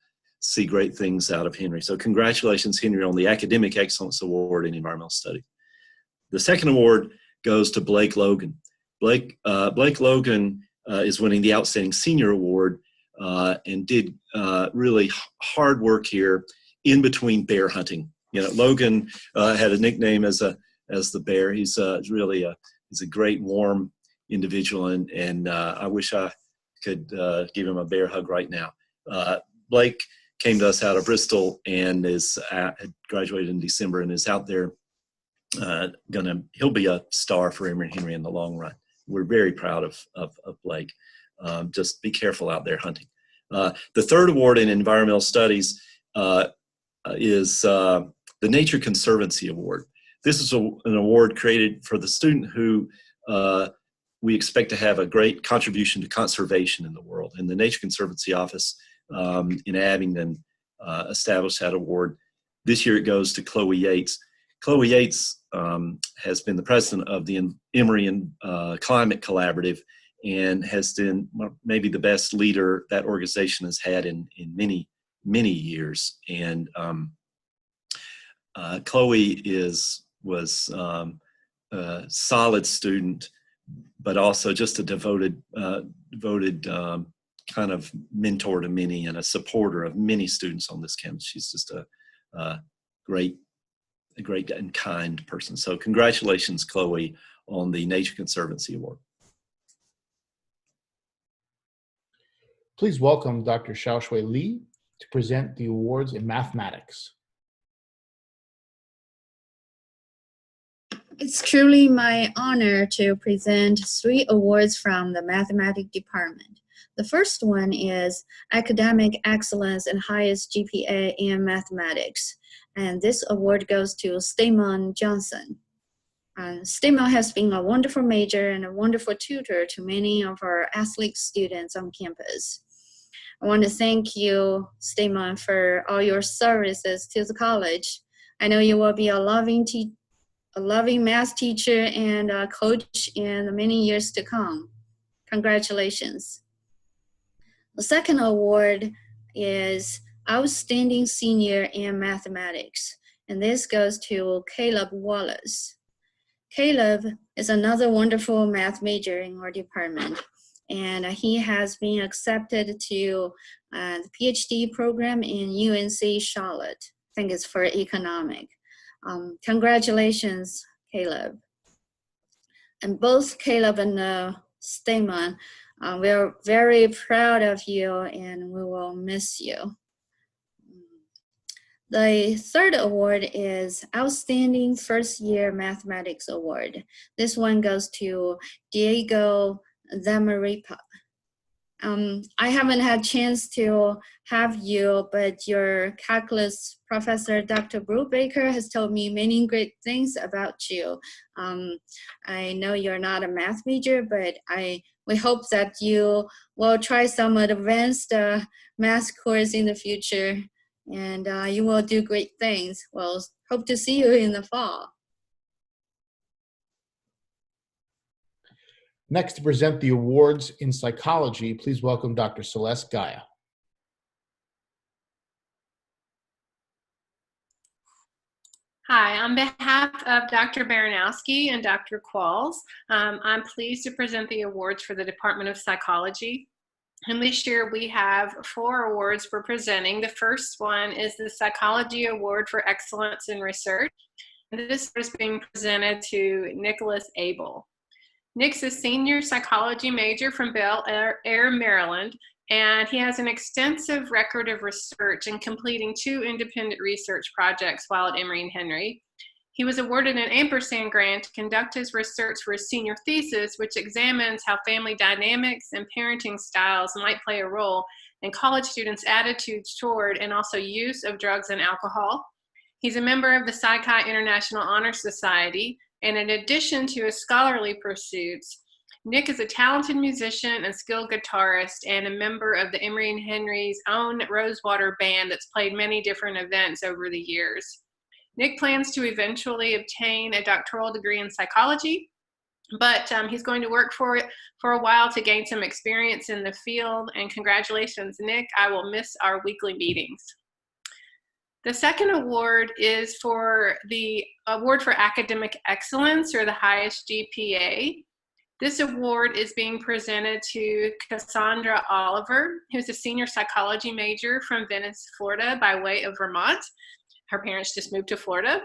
see great things out of Henry. So congratulations, Henry, on the Academic Excellence Award in Environmental Study. The second award goes to Blake Logan. Blake Logan is winning the Outstanding Senior Award and did really hard work here in between bear hunting. You know, Logan had a nickname as the bear. He's really he's a great, warm individual, and I wish I could give him a bear hug right now. Blake came to us out of Bristol and had graduated in December and is out there. He'll be a star for Emory Henry in the long run. We're very proud of Blake. Just be careful out there hunting. The third award in environmental studies is the Nature Conservancy Award. This is an award created for the student who we expect to have a great contribution to conservation in the world. And the Nature Conservancy office in Abingdon established that award. This year it goes to Chloe Yates. Chloe Yates has been the president of the Emory Climate Collaborative and has been maybe the best leader that organization has had in many, many years. And Chloe was a solid student, but also just a devoted kind of mentor to many and a supporter of many students on this campus. She's just a great and kind person. So congratulations, Chloe, on the Nature Conservancy Award. Please welcome Dr. Xiaoshui Li to present the awards in mathematics. It's truly my honor to present 3 awards from the Mathematics Department. The first one is Academic Excellence and Highest GPA in Mathematics. And this award goes to Stamen Johnson. Stamen has been a wonderful major and a wonderful tutor to many of our athlete students on campus. I want to thank you, Stamen, for all your services to the college. I know you will be a loving math teacher and a coach in the many years to come. Congratulations. The second award is Outstanding Senior in Mathematics, and this goes to Caleb Wallace. Caleb is another wonderful math major in our department, and he has been accepted to the PhD program in UNC Charlotte. I think it's for economic. Congratulations, Caleb. And both Caleb and Stamen, we're very proud of you and we will miss you. The third award is Outstanding First Year Mathematics Award. This one goes to Diego Zamaripa. I haven't had a chance to have you, but your calculus professor, Dr. Brubaker, has told me many great things about you. I know you're not a math major, but we hope that you will try some advanced math course in the future, and you will do great things. Well, hope to see you in the fall. Next, to present the awards in psychology, please welcome Dr. Celeste Gaia. Hi, on behalf of Dr. Baranowski and Dr. Qualls, I'm pleased to present the awards for the Department of Psychology. And this year we have 4 awards we're presenting. The first one is the Psychology Award for Excellence in Research. And this is being presented to Nicholas Abel. Nick's a senior psychology major from Bel Air, Maryland, and he has an extensive record of research in completing 2 independent research projects while at Emory Henry. He was awarded an ampersand grant to conduct his research for his senior thesis, which examines how family dynamics and parenting styles might play a role in college students' attitudes toward and also use of drugs and alcohol. He's a member of the Psi Chi International Honor Society, and in addition to his scholarly pursuits, Nick is a talented musician and skilled guitarist and a member of the Emory Henry's own Rosewater Band that's played many different events over the years. Nick plans to eventually obtain a doctoral degree in psychology, but he's going to work for a while to gain some experience in the field. And congratulations, Nick. I will miss our weekly meetings. The second award is for the Award for Academic Excellence, or the highest GPA. This award is being presented to Cassandra Oliver, who's a senior psychology major from Venice, Florida, by way of Vermont. Her parents just moved to Florida.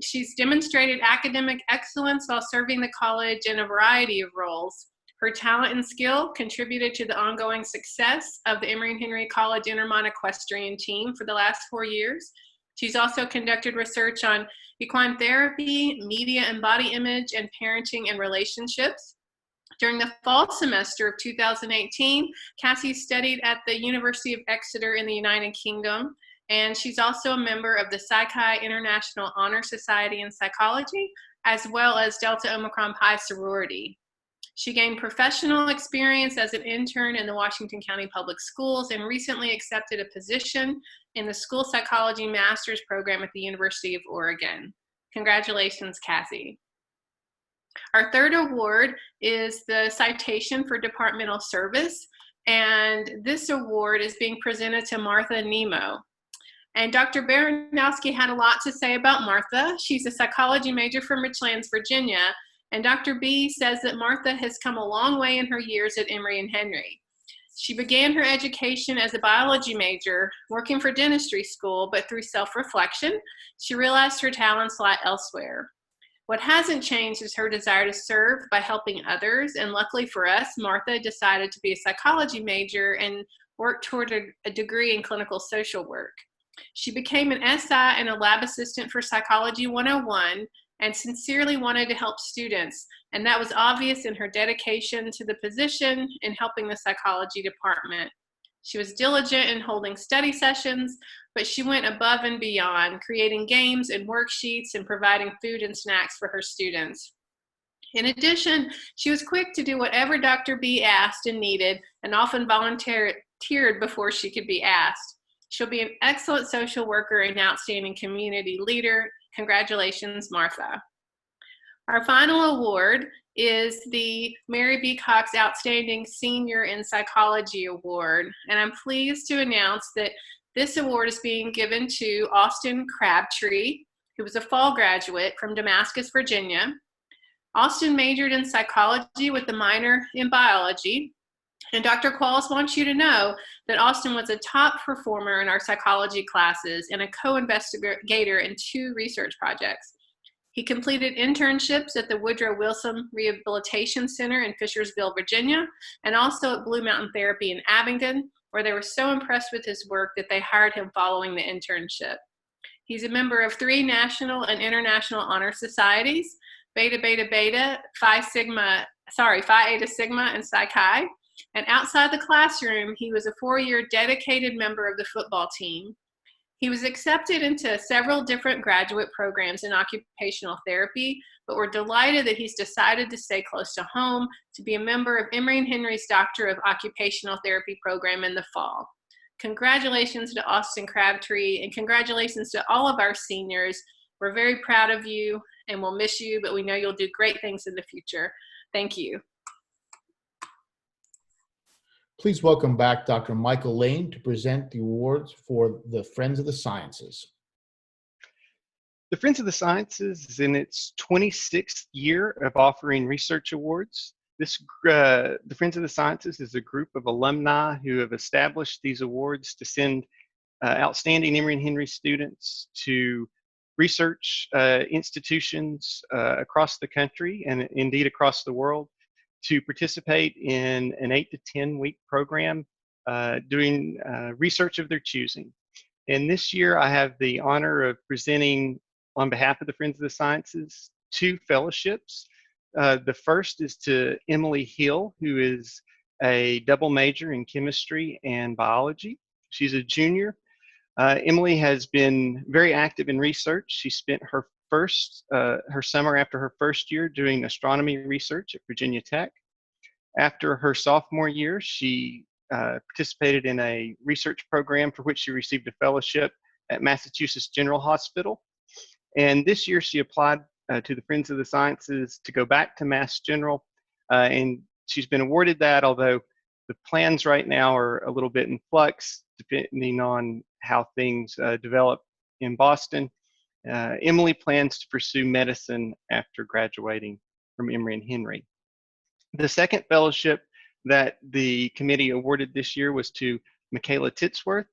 She's demonstrated academic excellence while serving the college in a variety of roles. Her talent and skill contributed to the ongoing success of the Emory Henry College Intermont Equestrian team for the last 4 years. She's also conducted research on equine therapy, media and body image, and parenting and relationships. During the fall semester of 2018, Cassie studied at the University of Exeter in the United Kingdom, and she's also a member of the Psi Chi International Honor Society in Psychology, as well as Delta Omicron Pi sorority. She gained professional experience as an intern in the Washington County Public Schools and recently accepted a position in the School Psychology Master's Program at the University of Oregon. Congratulations, Cassie. Our third award is the Citation for Departmental Service, and this award is being presented to Martha Nemo. And Dr. Baranowski had a lot to say about Martha. She's a psychology major from Richlands, Virginia, and Dr. B says that Martha has come a long way in her years at Emory and Henry. She began her education as a biology major, working for dentistry school, but through self-reflection, she realized her talents lie elsewhere. What hasn't changed is her desire to serve by helping others, and luckily for us, Martha decided to be a psychology major and worked toward a degree in clinical social work. She became an SI and a lab assistant for Psychology 101 and sincerely wanted to help students, and that was obvious in her dedication to the position in helping the psychology department. She was diligent in holding study sessions, but she went above and beyond, creating games and worksheets and providing food and snacks for her students. In addition, she was quick to do whatever Dr. B asked and needed, and often volunteered before she could be asked. She'll be an excellent social worker and outstanding community leader. Congratulations, Martha. Our final award is the Mary B. Cox Outstanding Senior in Psychology Award, and I'm pleased to announce that this award is being given to Austin Crabtree, who was a fall graduate from Damascus, Virginia. Austin majored in psychology with a minor in biology. And Dr. Qualls wants you to know that Austin was a top performer in our psychology classes and a co-investigator in 2 research projects. He completed internships at the Woodrow Wilson Rehabilitation Center in Fishersville, Virginia, and also at Blue Mountain Therapy in Abingdon, where they were so impressed with his work that they hired him following the internship. He's a member of 3 national and international honor societies, Beta Beta Beta, Phi Eta Sigma, and Psi Chi. And outside the classroom, he was a 4-year dedicated member of the football team. He was accepted into several different graduate programs in occupational therapy, but we're delighted that he's decided to stay close to home to be a member of Emory and Henry's Doctor of Occupational Therapy program in the fall. Congratulations to Austin Crabtree, and congratulations to all of our seniors. We're very proud of you, and we'll miss you, but we know you'll do great things in the future. Thank you. Please welcome back Dr. Michael Lane to present the awards for the Friends of the Sciences. The Friends of the Sciences is in its 26th year of offering research awards. The Friends of the Sciences is a group of alumni who have established these awards to send outstanding Emory and Henry students to research institutions across the country and indeed across the world to participate in an 8 to 10 week program doing research of their choosing. And this year I have the honor of presenting on behalf of the Friends of the Sciences 2 fellowships. The first is to Emily Hill, who is a double major in chemistry and biology. She's a junior. Emily has been very active in research. She spent her summer after her first year doing astronomy research at Virginia Tech. After her sophomore year, she participated in a research program for which she received a fellowship at Massachusetts General Hospital. And this year she applied to the Friends of the Sciences to go back to Mass General, and she's been awarded that, although the plans right now are a little bit in flux depending on how things develop in Boston. Emily plans to pursue medicine after graduating from Emory and Henry. The second fellowship that the committee awarded this year was to Michaela Titsworth.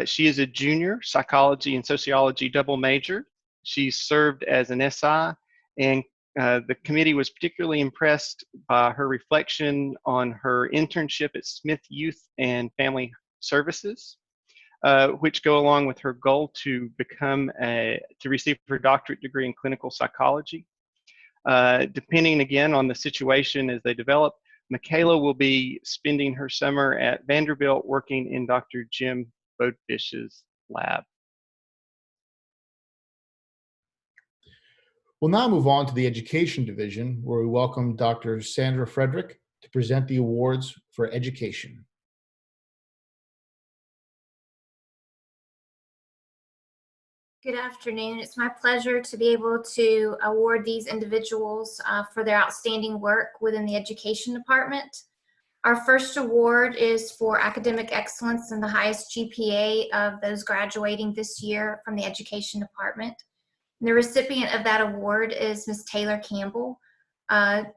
She is a junior psychology and sociology double major. She served as an SI, and the committee was particularly impressed by her reflection on her internship at Smith Youth and Family Services, which go along with her goal to receive her doctorate degree in clinical psychology. Depending again on the situation as they develop, Michaela will be spending her summer at Vanderbilt working in Dr. Jim Bodefish's lab. We'll now move on to the Education Division, where we welcome Dr. Sandra Frederick to present the awards for education. Good afternoon. It's my pleasure to be able to award these individuals for their outstanding work within the Education Department. Our first award is for academic excellence and the highest GPA of those graduating this year from the Education Department. And the recipient of that award is Ms. Taylor Campbell.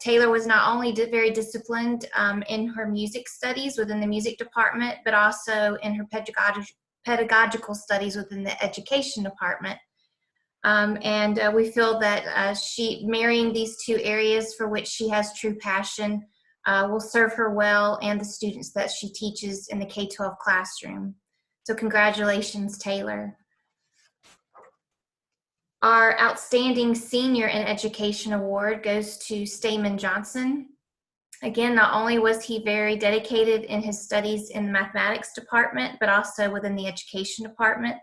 Taylor was not only very disciplined in her music studies within the music department, but also in her pedagogical studies within the Education Department. We feel that she marrying these two areas for which she has true passion will serve her well and the students that she teaches in the K-12 classroom. So congratulations, Taylor. Our Outstanding Senior in Education Award goes to Stamen Johnson. Again, not only was he very dedicated in his studies in the mathematics department, but also within the Education Department.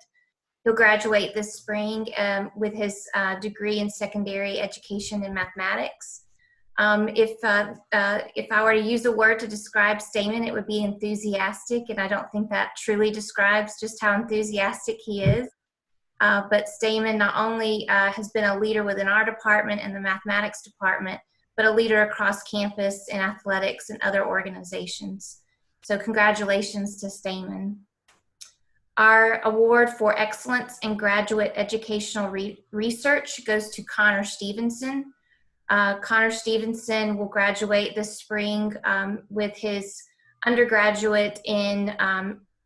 He'll graduate this spring with his degree in secondary education in mathematics. If I were to use a word to describe Stamen, it would be enthusiastic, and I don't think that truly describes just how enthusiastic he is. But Stamen not only has been a leader within our department and the mathematics department, but a leader across campus in athletics and other organizations. So congratulations to Stamen. Our award for excellence in graduate educational research goes to Connor Stevenson. Connor Stevenson will graduate this spring with his undergraduate in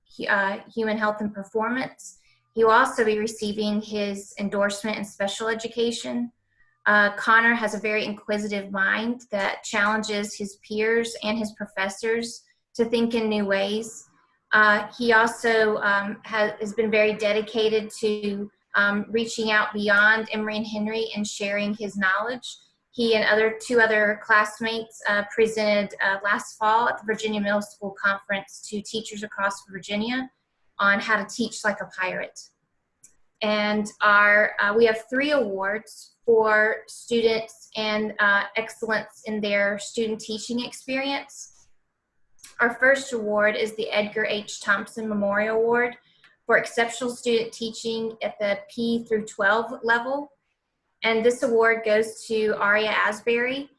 human health and performance. He will also be receiving his endorsement in special education. Connor has a very inquisitive mind that challenges his peers and his professors to think in new ways. He also has been very dedicated to reaching out beyond Emory and Henry and sharing his knowledge. He and two other classmates presented last fall at the Virginia Middle School Conference to teachers across Virginia on how to teach like a pirate. And we have 3 awards for students and excellence in their student teaching experience. Our first award is the Edgar H. Thompson Memorial Award for exceptional student teaching at the P through 12 level. And this award goes to Aria Asbury.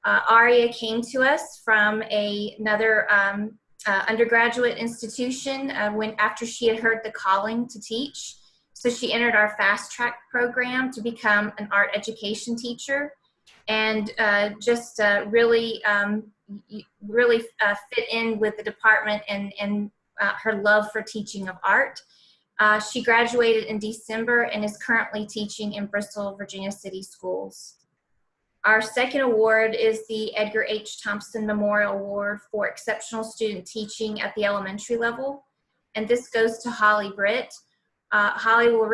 Aria came to us from another undergraduate institution after she had heard the calling to teach. So she entered our fast track program to become an art education teacher, and really fit in with the department and her love for teaching of art. She graduated in December and is currently teaching in Bristol, Virginia City Schools. Our second award is the Edgar H. Thompson Memorial Award for exceptional student teaching at the elementary level, and this goes to Holly Britt. Holly will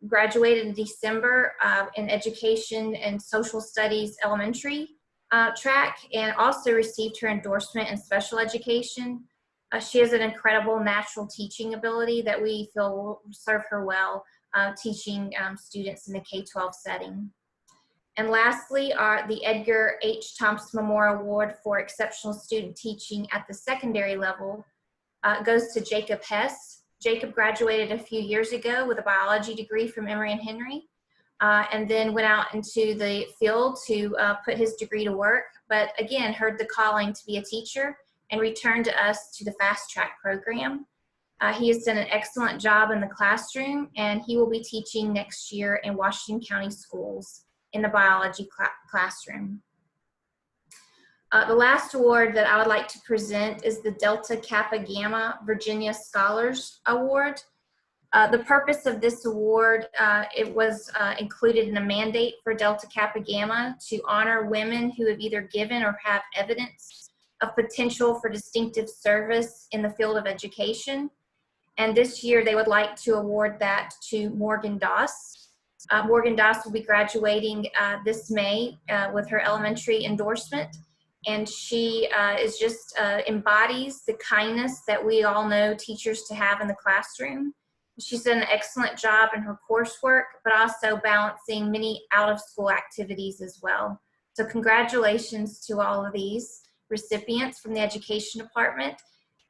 graduate in December in education and social studies elementary track, and also received her endorsement in special education. She has an incredible natural teaching ability that we feel will serve her well teaching students in the K-12 setting. And lastly, the Edgar H. Thompson Memorial Award for exceptional student teaching at the secondary level goes to Jacob Hess. Jacob graduated a few years ago with a biology degree from Emory and Henry, and then went out into the field to put his degree to work, but again, heard the calling to be a teacher and returned to us to the fast track program. He has done an excellent job in the classroom, and he will be teaching next year in Washington County Schools in the biology classroom. The last award that I would like to present is the Delta Kappa Gamma Virginia Scholars Award. The purpose of this award, it was included in a mandate for Delta Kappa Gamma to honor women who have either given or have evidence of potential for distinctive service in the field of education. And this year they would like to award that to Morgan Doss. Morgan Doss will be graduating this May with her elementary endorsement. And she is just embodies the kindness that we all know teachers to have in the classroom. She's done an excellent job in her coursework, but also balancing many out-of-school activities as well. So congratulations to all of these recipients from the Education Department.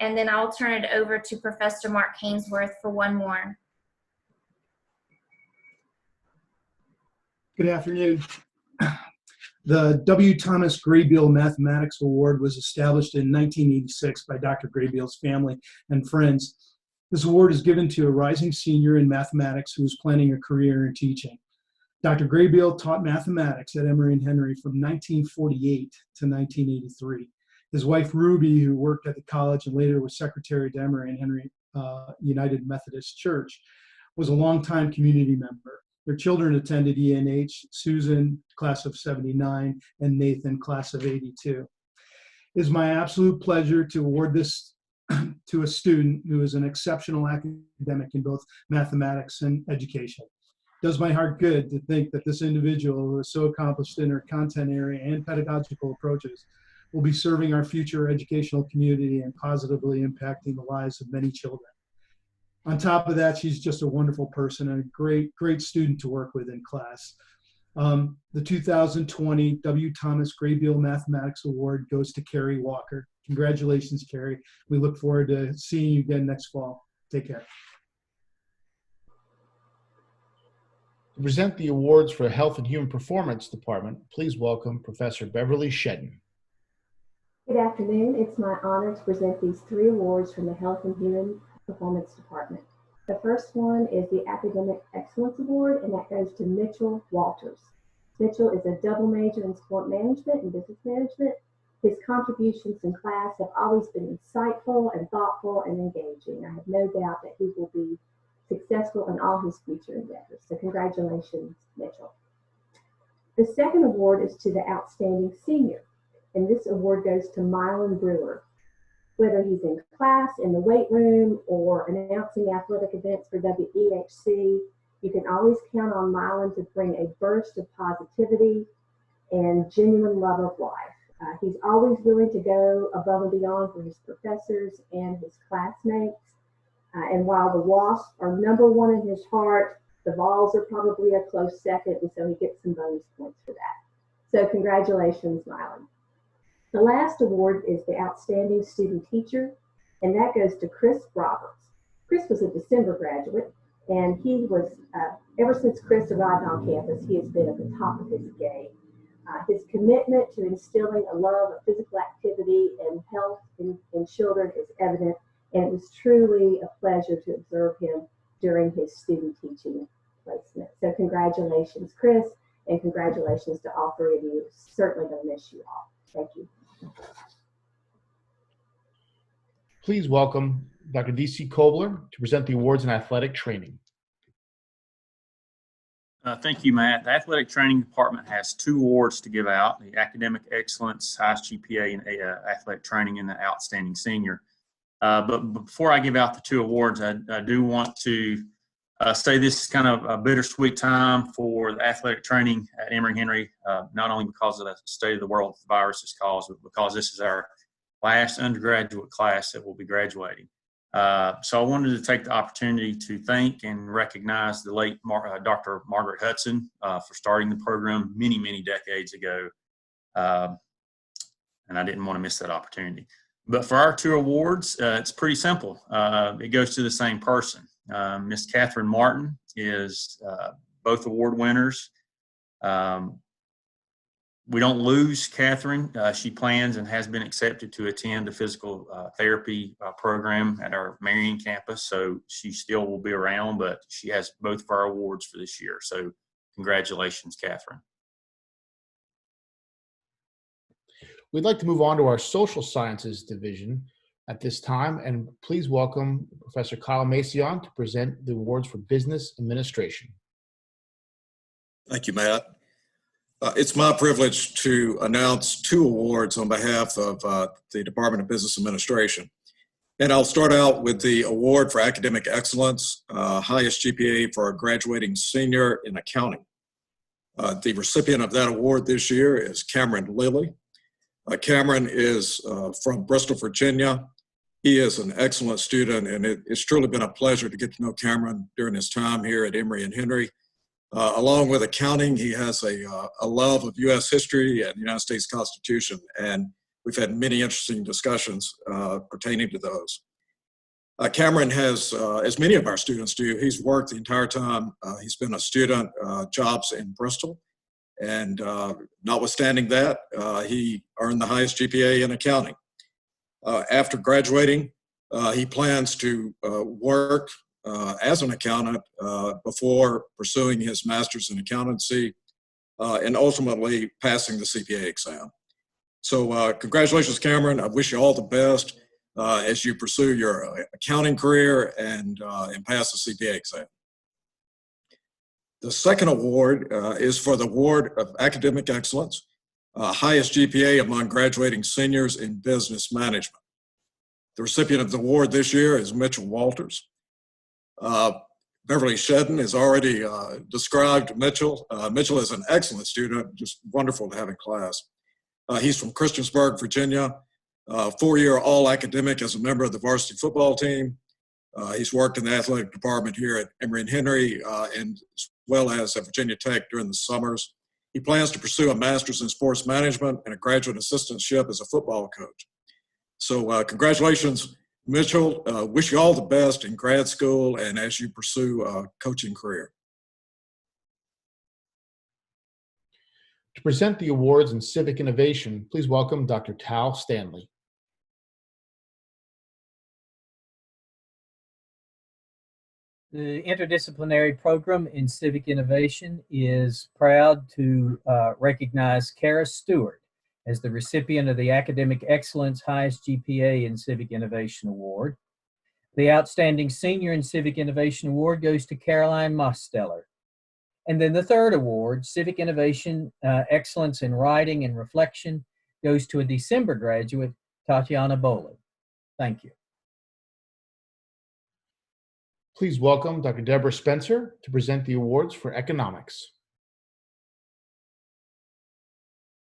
And then I'll turn it over to Professor Mark Hainsworth for one more. Good afternoon. The W. Thomas Graybill Mathematics Award was established in 1986 by Dr. Graybill's family and friends. This award is given to a rising senior in mathematics who is planning a career in teaching. Dr. Graybill taught mathematics at Emory Henry from 1948 to 1983. His wife, Ruby, who worked at the college and later was secretary to Emory Henry United Methodist Church, was a longtime community member. Their children attended ENH, Susan, class of 79, and Nathan, class of 82. It is my absolute pleasure to award this to a student who is an exceptional academic in both mathematics and education. It does my heart good to think that this individual who is so accomplished in her content area and pedagogical approaches will be serving our future educational community and positively impacting the lives of many children. On top of that, she's just a wonderful person and a great student to work with in class. The 2020 W. Thomas Graybill Mathematics Award goes to Carrie Walker. Congratulations, Carrie. We look forward to seeing you again next fall. Take care. To present the awards for Health and Human Performance Department, please welcome Professor Beverly Shedden. Good afternoon. It's my honor to present these three awards from the Health and Human Performance Department. The first one is the Academic Excellence Award, and that goes to Mitchell Walters. Mitchell is a double major in sport management and business management. His contributions in class have always been insightful and thoughtful and engaging. I have no doubt that he will be successful in all his future endeavors. So congratulations, Mitchell. The second award is to the Outstanding Senior, and this award goes to Mylan Brewer. Whether he's in class, in the weight room, or announcing athletic events for WEHC, you can always count on Mylan to bring a burst of positivity and genuine love of life. He's always willing to go above and beyond for his professors and his classmates. And while the Wasps are number one in his heart, the Vols are probably a close second, and so he gets some bonus points for that. So congratulations, Mylan. The last award is the Outstanding Student Teacher, and that goes to Chris Roberts. Chris was a December graduate, and he was, ever since Chris arrived on campus, he has been at the top of his game. His commitment to instilling a love of physical activity and health in children is evident, and it was truly a pleasure to observe him during his student teaching placement. So congratulations, Chris, and congratulations to all three of you. Certainly going to miss you all. Thank you. Please welcome Dr. D.C. Kobler to present the awards in athletic training. Thank you, Matt. The Athletic Training Department has two awards to give out, the Academic Excellence, Highest GPA, and Athletic Training, and the Outstanding Senior. But before I give out the two awards, I do want to say this is kind of a bittersweet time for the athletic training at Emory Henry, not only because of the state of the world the virus has caused, but because this is our last undergraduate class that will be graduating. So I wanted to take the opportunity to thank and recognize the late Dr. Margaret Hudson for starting the program many, many decades ago. And I didn't want to miss that opportunity. But for our two awards, it's pretty simple. It goes to the same person. Miss Katherine Martin is both award winners. We don't lose Katherine. She plans and has been accepted to attend the physical therapy program at our Marion campus, so she still will be around, but she has both of our awards for this year. So congratulations, Katherine. We'd like to move on to our social sciences division at this time, and please welcome Professor Kyle Macion to present the awards for business administration. Thank you, Matt. It's my privilege to announce 2 awards on behalf of the Department of Business Administration. And I'll start out with the Award for Academic Excellence, highest GPA for a graduating senior in accounting. The recipient of that award this year is Cameron Lilly. Cameron is from Bristol, Virginia. He is an excellent student, and it's truly been a pleasure to get to know Cameron during his time here at Emory and Henry. Along with accounting, he has a love of U.S. history and the United States Constitution, and we've had many interesting discussions pertaining to those. Cameron has, as many of our students do, he's worked the entire time he's been a student, jobs in Bristol, and notwithstanding that, he earned the highest GPA in accounting. After graduating, he plans to work as an accountant before pursuing his master's in accountancy and ultimately passing the CPA exam. So congratulations, Cameron. I wish you all the best as you pursue your accounting career and pass the CPA exam. The second award is for the Award of Academic Excellence, highest GPA among graduating seniors in business management. The recipient of the award this year is Mitchell Walters. Beverly Shedden has already described Mitchell. Mitchell is an excellent student, just wonderful to have in class. He's from Christiansburg, Virginia, 4-year All-Academic as a member of the varsity football team. He's worked in the athletic department here at Emory and Henry and as well as at Virginia Tech during the summers. He plans to pursue a master's in sports management and a graduate assistantship as a football coach. So congratulations, Mitchell. Wish you all the best in grad school and as you pursue a coaching career. To present the awards in civic innovation, please welcome Dr. Tal Stanley. The interdisciplinary program in civic innovation is proud to recognize Kara Stewart as the recipient of the Academic Excellence Highest GPA in Civic Innovation Award. The Outstanding Senior in Civic Innovation Award goes to Caroline Mosteller. And then the third award, Civic Innovation Excellence in Writing and Reflection, goes to a December graduate, Tatiana Boley. Thank you. Please welcome Dr. Deborah Spencer to present the awards for economics.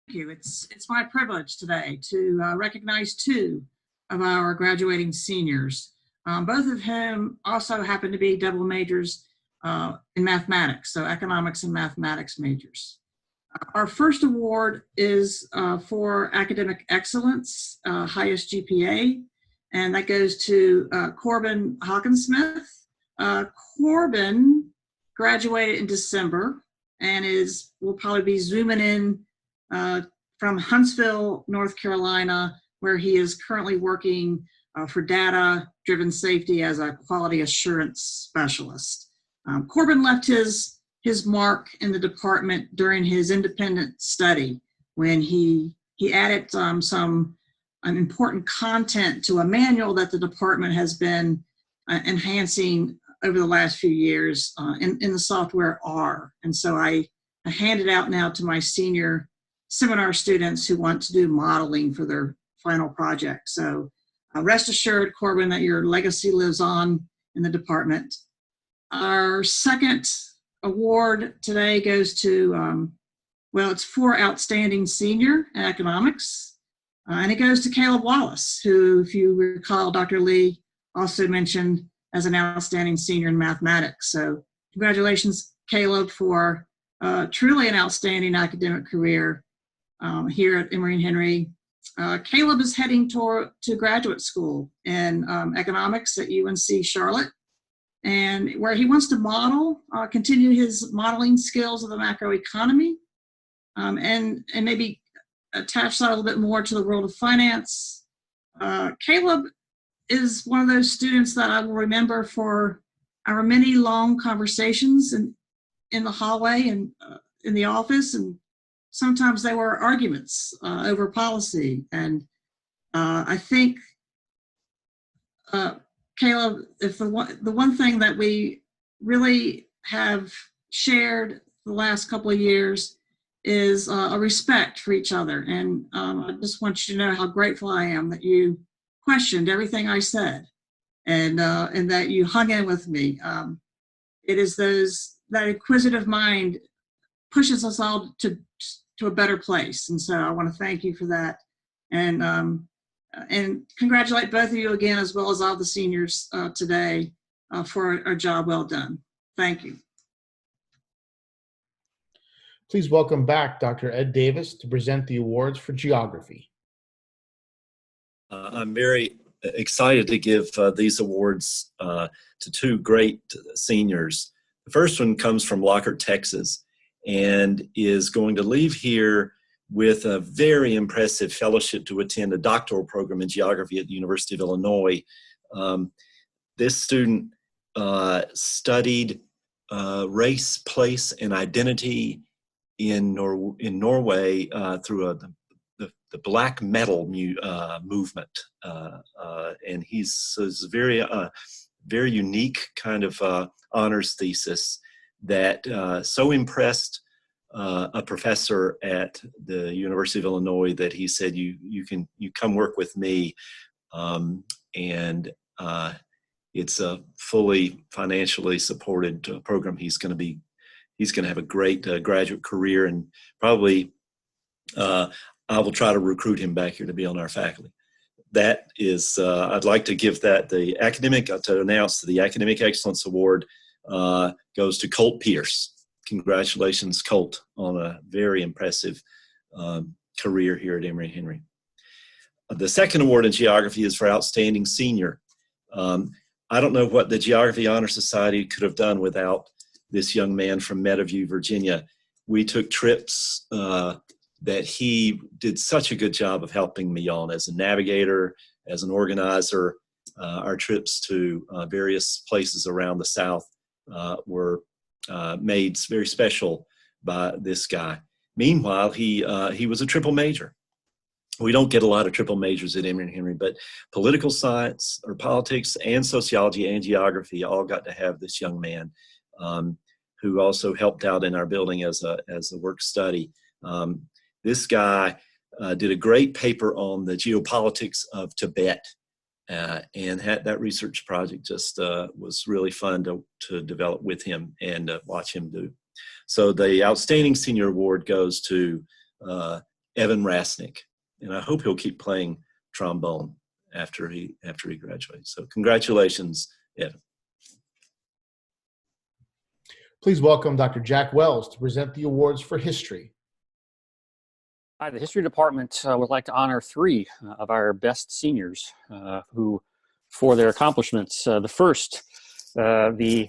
Thank you. It's my privilege today to recognize 2 of our graduating seniors, both of whom also happen to be double majors in mathematics, so economics and mathematics majors. Our first award is for academic excellence, highest GPA, and that goes to Corbin Hockensmith. Corbin graduated in December and will probably be zooming in from Huntsville, North Carolina, where he is currently working for data-driven safety as a quality assurance specialist. Corbin left his mark in the department during his independent study when he added some important content to a manual that the department has been enhancing over the last few years in the software R. And so I hand it out now to my senior seminar students who want to do modeling for their final project. So rest assured, Corbin, that your legacy lives on in the department. Our second award today goes to, it's for Outstanding Senior in Economics. And it goes to Caleb Wallace, who, if you recall, Dr. Lee also mentioned as an outstanding senior in mathematics. So congratulations, Caleb, for truly an outstanding academic career here at Emory and Henry. Caleb is heading to graduate school in economics at UNC Charlotte, and where he wants to continue his modeling skills of the macroeconomy, and maybe attach that a little bit more to the world of finance. Caleb is one of those students that I will remember for our many long conversations in the hallway and in the office, and sometimes they were arguments over policy. And I think, Caleb, if the one thing that we really have shared the last couple of years is a respect for each other. And I just want you to know how grateful I am that you questioned everything I said, and that you hung in with me. It is that inquisitive mind pushes us all to a better place. And so I want to thank you for that. And congratulate both of you again, as well as all the seniors today for a job well done. Thank you. Please welcome back Dr. Ed Davis to present the awards for geography. I'm very excited to give these awards to two great seniors. The first one comes from Lockhart, Texas, and is going to leave here with a very impressive fellowship to attend a doctoral program in geography at the University of Illinois. This student studied race, place, and identity in Norway through the black metal movement, and he's a very unique kind of honors thesis that so impressed a professor at the University of Illinois that he said, you come work with me, and it's a fully financially supported program. He's going to have a great graduate career, and probably I will try to recruit him back here to be on our faculty. That is, I'd like to give that to announce the Academic Excellence Award goes to Colt Pierce. Congratulations, Colt, on a very impressive career here at Emory Henry. The second award in geography is for Outstanding Senior. I don't know what the Geography Honor Society could have done without this young man from Meadowview, Virginia. We took trips that he did such a good job of helping me on as a navigator, as an organizer. Our trips to various places around the South were made very special by this guy. Meanwhile, he was a triple major. We don't get a lot of triple majors at Emory Henry, but political science or politics and sociology and geography all got to have this young man who also helped out in our building as a work study. This guy did a great paper on the geopolitics of Tibet, and that research project just was really fun to develop with him and watch him do. So the Outstanding Senior Award goes to Evan Rasnick, and I hope he'll keep playing trombone after he graduates. So congratulations, Evan. Please welcome Dr. Jack Wells to present the awards for history. Hi, the History Department would like to honor three of our best seniors who, for their accomplishments. The first, the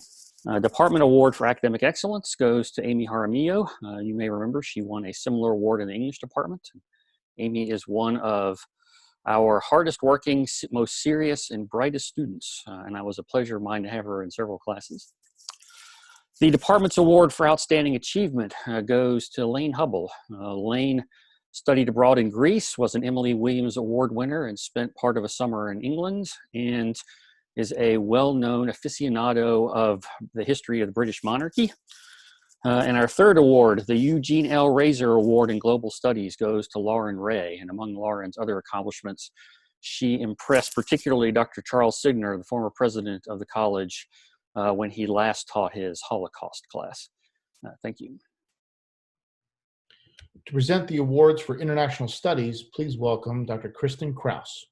Department Award for Academic Excellence goes to Amy Jaramillo. You may remember she won a similar award in the English department. Amy is one of our hardest working, most serious, and brightest students, and it was a pleasure of mine to have her in several classes. The department's award for outstanding achievement goes to Lane Hubble. Lane studied abroad in Greece, was an Emily Williams Award winner, and spent part of a summer in England, and is a well-known aficionado of the history of the British monarchy. And our third award, the Eugene L. Razor Award in Global Studies, goes to Lauren Ray. And among Lauren's other accomplishments, she impressed particularly Dr. Charles Signer, the former president of the college, when he last taught his Holocaust class. Thank you. To present the awards for international studies, please welcome Dr. Kristen Krause.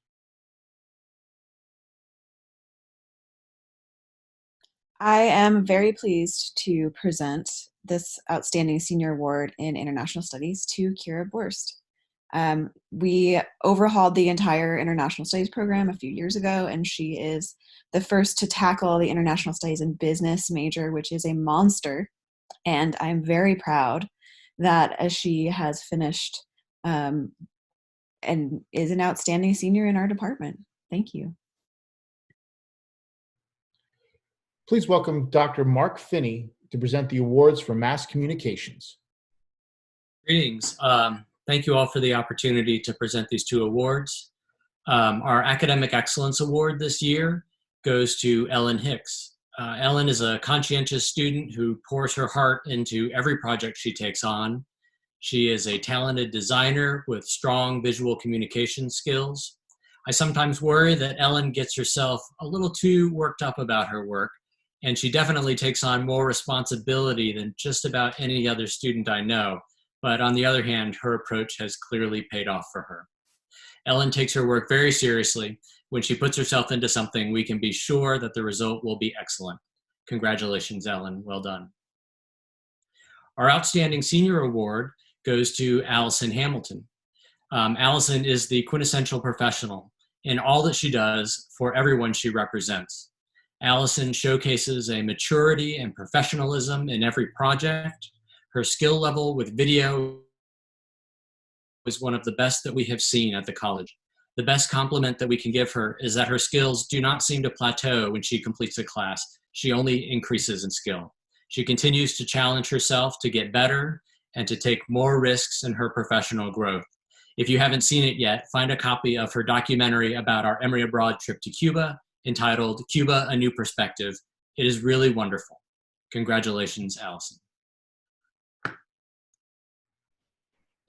I am very pleased to present this Outstanding Senior Award in International Studies to Kira Borst. We overhauled the entire International Studies program a few years ago, and she is the first to tackle the International Studies and Business major, which is a monster. And I'm very proud that as she has finished and is an outstanding senior in our department. Thank you. Please welcome Dr. Mark Finney to present the awards for mass communications. Greetings. Thank you all for the opportunity to present these two awards. Our Academic Excellence Award this year goes to Ellen Hicks. Ellen is a conscientious student who pours her heart into every project she takes on. She is a talented designer with strong visual communication skills. I sometimes worry that Ellen gets herself a little too worked up about her work, and she definitely takes on more responsibility than just about any other student I know. But on the other hand, her approach has clearly paid off for her. Ellen takes her work very seriously. When she puts herself into something, we can be sure that the result will be excellent. Congratulations, Ellen. Well done. Our Outstanding Senior Award goes to Allison Hamilton. Allison is the quintessential professional in all that she does for everyone she represents. Allison showcases a maturity and professionalism in every project. Her skill level with video is one of the best that we have seen at the college. The best compliment that we can give her is that her skills do not seem to plateau when she completes a class. She only increases in skill. She continues to challenge herself to get better and to take more risks in her professional growth. If you haven't seen it yet, find a copy of her documentary about our Emory Abroad trip to Cuba entitled Cuba, A New Perspective. It is really wonderful. Congratulations, Allison.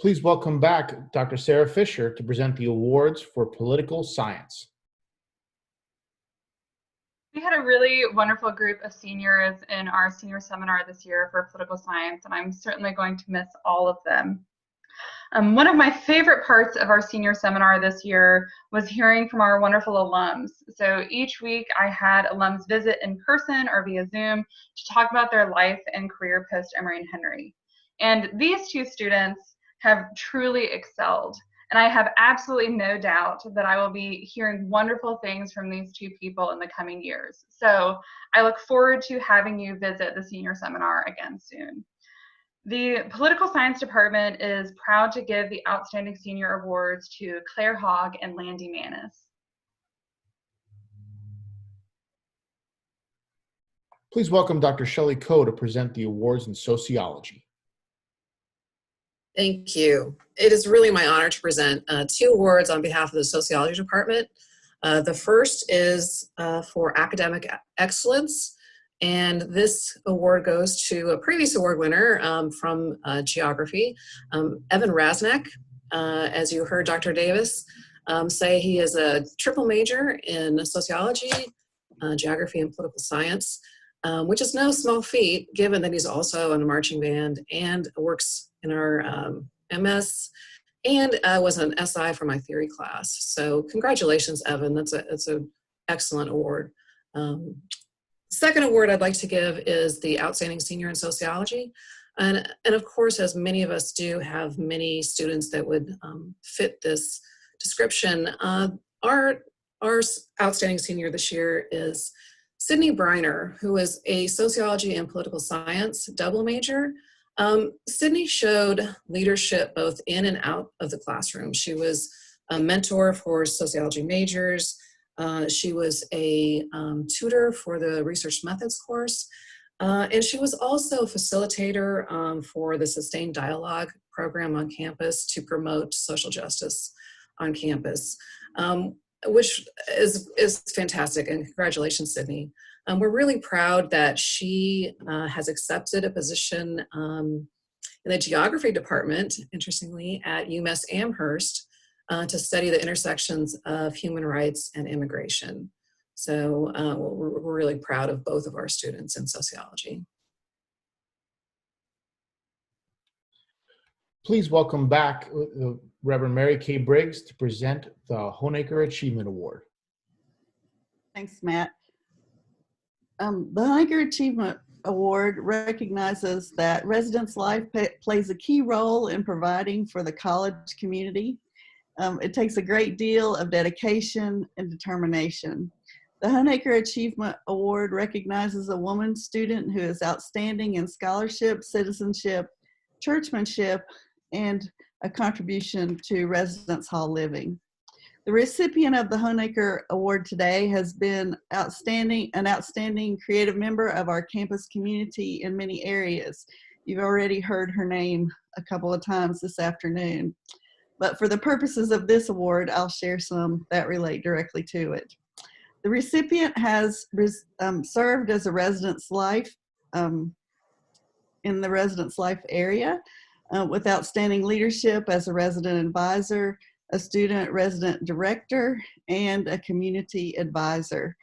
Please welcome back Dr. Sarah Fisher to present the awards for political science. We had a really wonderful group of seniors in our senior seminar this year for political science, and I'm certainly going to miss all of them. One of my favorite parts of our senior seminar this year was hearing from our wonderful alums. So each week I had alums visit in person or via Zoom to talk about their life and career post Emory Henry. And these two students have truly excelled. And I have absolutely no doubt that I will be hearing wonderful things from these two people in the coming years. So I look forward to having you visit the senior seminar again soon. The Political Science Department is proud to give the Outstanding Senior Awards to Claire Hogg and Landy Manis. Please welcome Dr. Shelley Coe to present the awards in sociology. Thank you. It is really my honor to present two awards on behalf of the sociology department. The first is for academic excellence, and this award goes to a previous award winner from geography, Evan Rasnack. As you heard Dr. Davis say, he is a triple major in sociology, geography, and political science, which is no small feat given that he's also in a marching band and works in our MS and was an SI for my theory class. So congratulations, Evan. That's an excellent award. Second award I'd like to give is the Outstanding Senior in Sociology. And of course, as many of us do have many students that would fit this description, our Outstanding Senior this year is Sidney Bryner, who is a sociology and political science double major. Sidney showed leadership both in and out of the classroom. She was a mentor for sociology majors. She was a tutor for the research methods course. And she was also a facilitator for the Sustained Dialogue program on campus to promote social justice on campus, which is fantastic. And congratulations, Sidney. We're really proud that she has accepted a position in the geography department, interestingly, at UMass Amherst to study the intersections of human rights and immigration. So we're really proud of both of our students in sociology. Please welcome back Reverend Mary Kay Briggs to present the Honecker Achievement Award. Thanks, Matt. The Honecker Achievement Award recognizes that residence life plays a key role in providing for the college community. It takes a great deal of dedication and determination. The Honecker Achievement Award recognizes a woman student who is outstanding in scholarship, citizenship, churchmanship, and a contribution to residence hall living. The recipient of the Honecker Award today has been an outstanding creative member of our campus community in many areas. You've already heard her name a couple of times this afternoon. But for the purposes of this award, I'll share some that relate directly to it. The recipient has served as a residence life in the residence life area with outstanding leadership as a resident advisor, a student resident director, and a community advisor.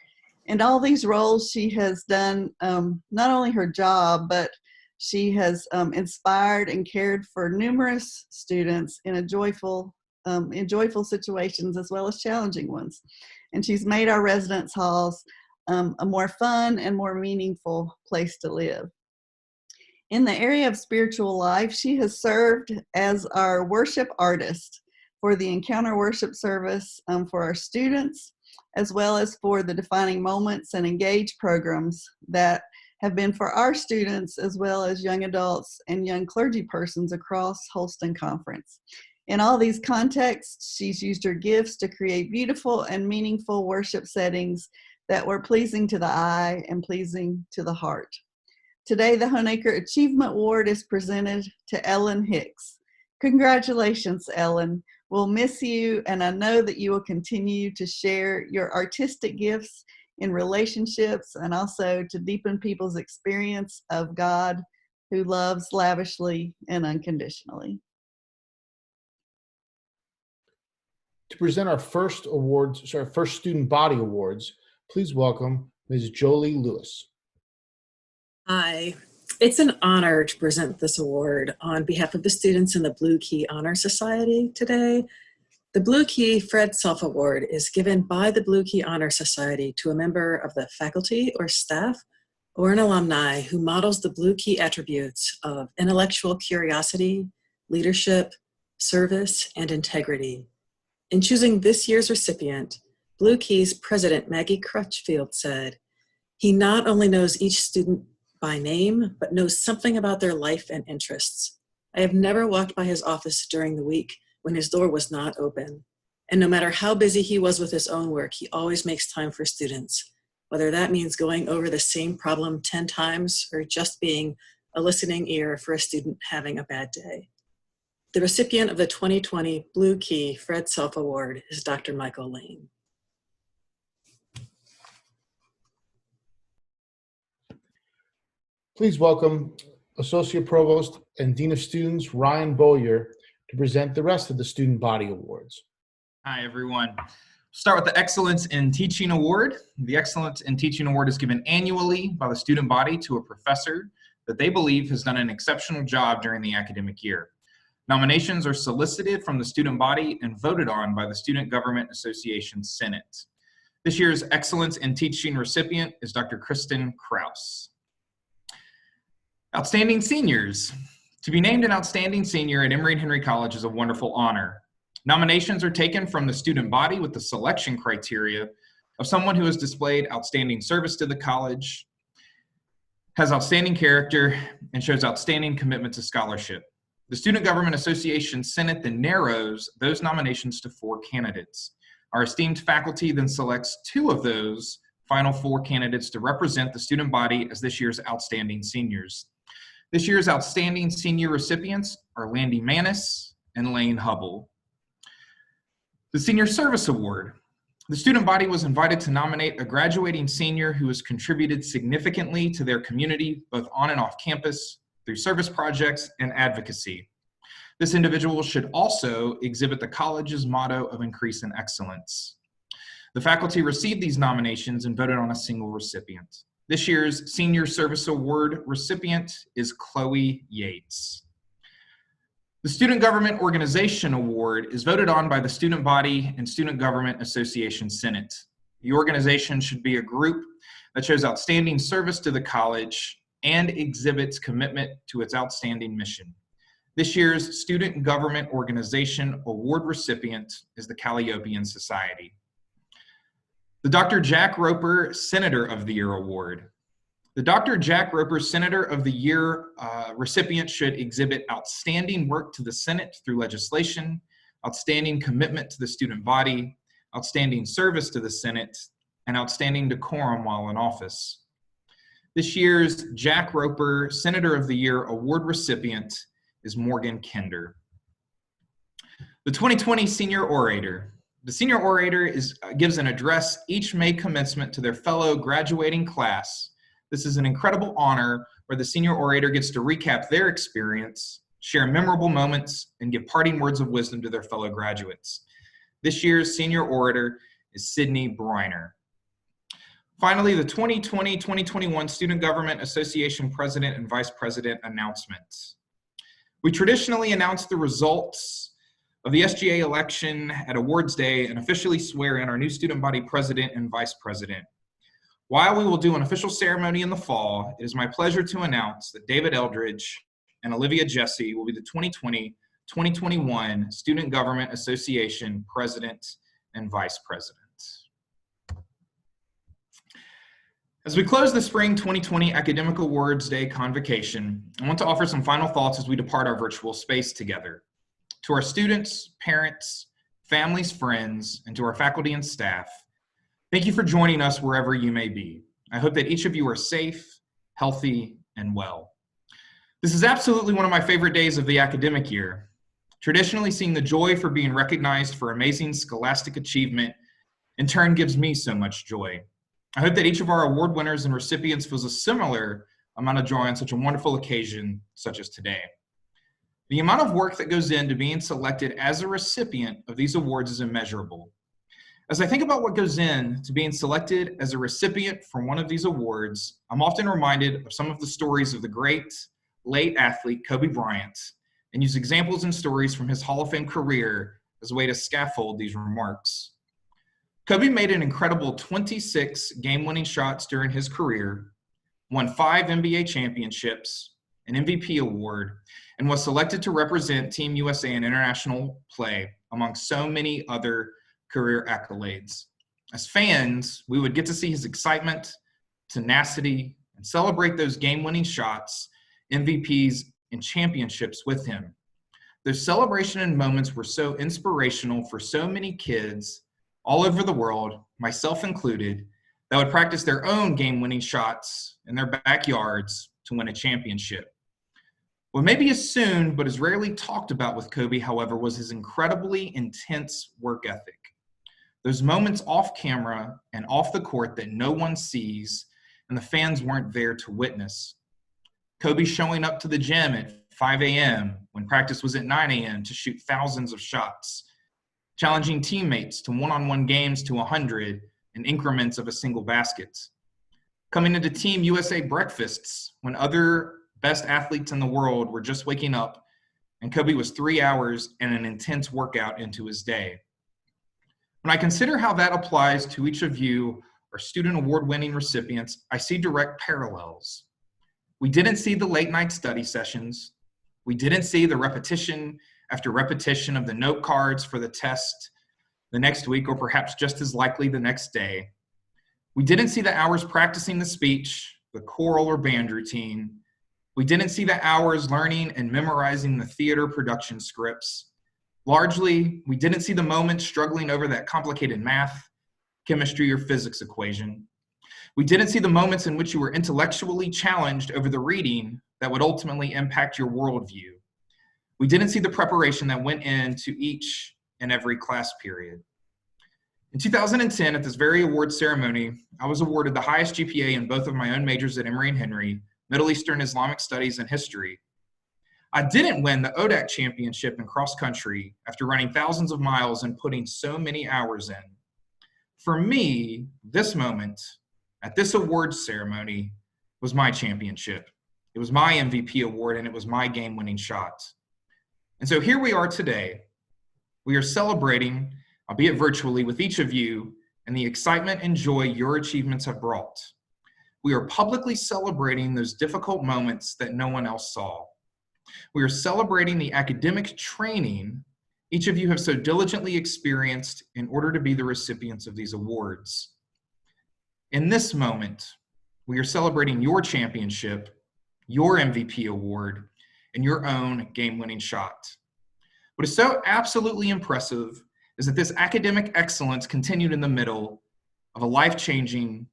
In all these roles, she has done not only her job, but she has inspired and cared for numerous students in joyful situations as well as challenging ones. And she's made our residence halls a more fun and more meaningful place to live. In the area of spiritual life, she has served as our worship artist for the Encounter Worship Service for our students, as well as for the Defining Moments and Engage programs that have been for our students, as well as young adults and young clergy persons across Holston Conference. In all these contexts, she's used her gifts to create beautiful and meaningful worship settings that were pleasing to the eye and pleasing to the heart. Today, the Honaker Achievement Award is presented to Ellen Hicks. Congratulations, Ellen. We'll miss you, and I know that you will continue to share your artistic gifts in relationships and also to deepen people's experience of God who loves lavishly and unconditionally. To present our first student body awards, please welcome Ms. Jolie Lewis. Hi, it's an honor to present this award on behalf of the students in the Blue Key Honor Society today. The Blue Key Fred Self Award is given by the Blue Key Honor Society to a member of the faculty or staff or an alumni who models the Blue Key attributes of intellectual curiosity, leadership, service, and integrity. In choosing this year's recipient, Blue Key's president Maggie Crutchfield said, "He not only knows each student by name, but knows something about their life and interests. I have never walked by his office during the week when his door was not open. And no matter how busy he was with his own work, he always makes time for students, whether that means going over the same problem 10 times or just being a listening ear for a student having a bad day." The recipient of the 2020 Blue Key Fred Self Award is Dr. Michael Lane. Please welcome Associate Provost and Dean of Students Ryan Bowyer to present the rest of the Student Body Awards. Hi, everyone. Start with the Excellence in Teaching Award. The Excellence in Teaching Award is given annually by the student body to a professor that they believe has done an exceptional job during the academic year. Nominations are solicited from the student body and voted on by the Student Government Association Senate. This year's Excellence in Teaching recipient is Dr. Kristen Krause. Outstanding Seniors. To be named an outstanding senior at Emory Henry College is a wonderful honor. Nominations are taken from the student body with the selection criteria of someone who has displayed outstanding service to the college, has outstanding character, and shows outstanding commitment to scholarship. The Student Government Association Senate then narrows those nominations to 4 candidates. Our esteemed faculty then selects 2 of those final 4 candidates to represent the student body as this year's outstanding seniors. This year's outstanding senior recipients are Landy Manis and Lane Hubble. The Senior Service Award. The student body was invited to nominate a graduating senior who has contributed significantly to their community, both on and off campus, through service projects and advocacy. This individual should also exhibit the college's motto of increase in excellence. The faculty received these nominations and voted on a single recipient. This year's Senior Service Award recipient is Chloe Yates. The Student Government Organization Award is voted on by the student body and Student Government Association Senate. The organization should be a group that shows outstanding service to the college and exhibits commitment to its outstanding mission. This year's Student Government Organization Award recipient is the Calliopean Society. The Dr. Jack Roper Senator of the Year Award. The Dr. Jack Roper Senator of the Year recipient should exhibit outstanding work to the Senate through legislation, outstanding commitment to the student body, outstanding service to the Senate, and outstanding decorum while in office. This year's Jack Roper Senator of the Year Award recipient is Morgan Kinder. The 2020 Senior Orator. The Senior Orator gives an address each May commencement to their fellow graduating class. This is an incredible honor where the Senior Orator gets to recap their experience, share memorable moments, and give parting words of wisdom to their fellow graduates. This year's Senior Orator is Sidney Bryner. Finally, the 2020-2021 Student Government Association President and Vice President announcements. We traditionally announce the results of the SGA election at Awards Day and officially swear in our new student body president and vice president. While we will do an official ceremony in the fall, it is my pleasure to announce that David Eldridge and Olivia Jesse will be the 2020-2021 Student Government Association President and Vice President. As we close the Spring 2020 Academic Awards Day convocation, I want to offer some final thoughts as we depart our virtual space together. To our students, parents, families, friends, and to our faculty and staff, thank you for joining us wherever you may be. I hope that each of you are safe, healthy, and well. This is absolutely one of my favorite days of the academic year. Traditionally, seeing the joy for being recognized for amazing scholastic achievement in turn gives me so much joy. I hope that each of our award winners and recipients feels a similar amount of joy on such a wonderful occasion such as today. The amount of work that goes into being selected as a recipient of these awards is immeasurable. As I think about what goes into being selected as a recipient for one of these awards, I'm often reminded of some of the stories of the great late athlete Kobe Bryant and use examples and stories from his Hall of Fame career as a way to scaffold these remarks. Kobe made an incredible 26 game-winning shots during his career, won 5 NBA championships, an MVP award, and was selected to represent Team USA in international play among so many other career accolades. As fans, we would get to see his excitement, tenacity, and celebrate those game-winning shots, MVPs, and championships with him. Those celebration and moments were so inspirational for so many kids all over the world, myself included, that would practice their own game-winning shots in their backyards to win a championship. What may be assumed but is rarely talked about with Kobe, however, was his incredibly intense work ethic. Those moments off camera and off the court that no one sees and the fans weren't there to witness. Kobe showing up to the gym at 5 a.m. when practice was at 9 a.m. to shoot thousands of shots, challenging teammates to one-on-one games to 100 in increments of a single basket, coming into Team USA breakfasts when other best athletes in the world were just waking up, and Kobe was 3 hours and an intense workout into his day. When I consider how that applies to each of you, our student award-winning recipients, I see direct parallels. We didn't see the late night study sessions. We didn't see the repetition after repetition of the note cards for the test the next week, or perhaps just as likely the next day. We didn't see the hours practicing the speech, the choral or band routine. We didn't see the hours learning and memorizing the theater production scripts. Largely, we didn't see the moments struggling over that complicated math, chemistry, or physics equation. We didn't see the moments in which you were intellectually challenged over the reading that would ultimately impact your worldview. We didn't see the preparation that went into each and every class period. In 2010, at this very award ceremony, I was awarded the highest GPA in both of my own majors at Emory Henry, Middle Eastern Islamic Studies and History. I didn't win the ODAC championship in cross country after running thousands of miles and putting so many hours in. For me, this moment at this awards ceremony was my championship. It was my MVP award, and it was my game-winning shot. And so here we are today. We are celebrating, albeit virtually, with each of you and the excitement and joy your achievements have brought. We are publicly celebrating those difficult moments that no one else saw. We are celebrating the academic training each of you have so diligently experienced in order to be the recipients of these awards. In this moment, we are celebrating your championship, your MVP award, and your own game-winning shot. What is so absolutely impressive is that this academic excellence continued in the middle of a life-changing,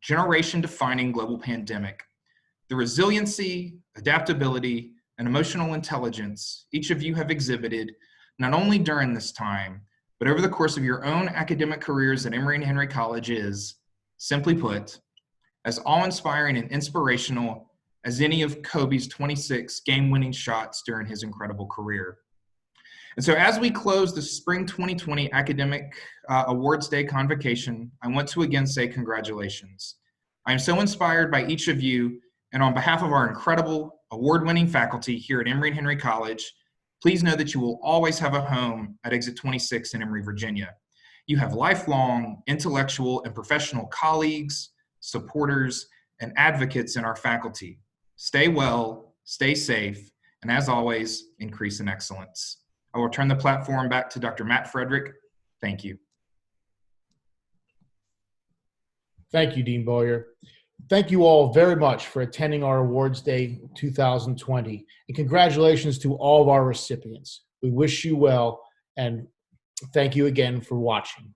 generation-defining global pandemic The resiliency, adaptability, and emotional intelligence each of you have exhibited, not only during this time, but over the course of your own academic careers at Emory Henry College is, simply put, as awe-inspiring and inspirational as any of Kobe's 26 game-winning shots during his incredible career. And so as we close the Spring 2020 Academic Awards Day convocation, I want to again say congratulations. I am so inspired by each of you, and on behalf of our incredible award-winning faculty here at Emory Henry College, please know that you will always have a home at Exit 26 in Emory, Virginia. You have lifelong intellectual and professional colleagues, supporters, and advocates in our faculty. Stay well, stay safe, and as always, increase in excellence. I will turn the platform back to Dr. Matt Frederick. Thank you. Thank you, Dean Boyer. Thank you all very much for attending our Awards Day 2020. And congratulations to all of our recipients. We wish you well, and thank you again for watching.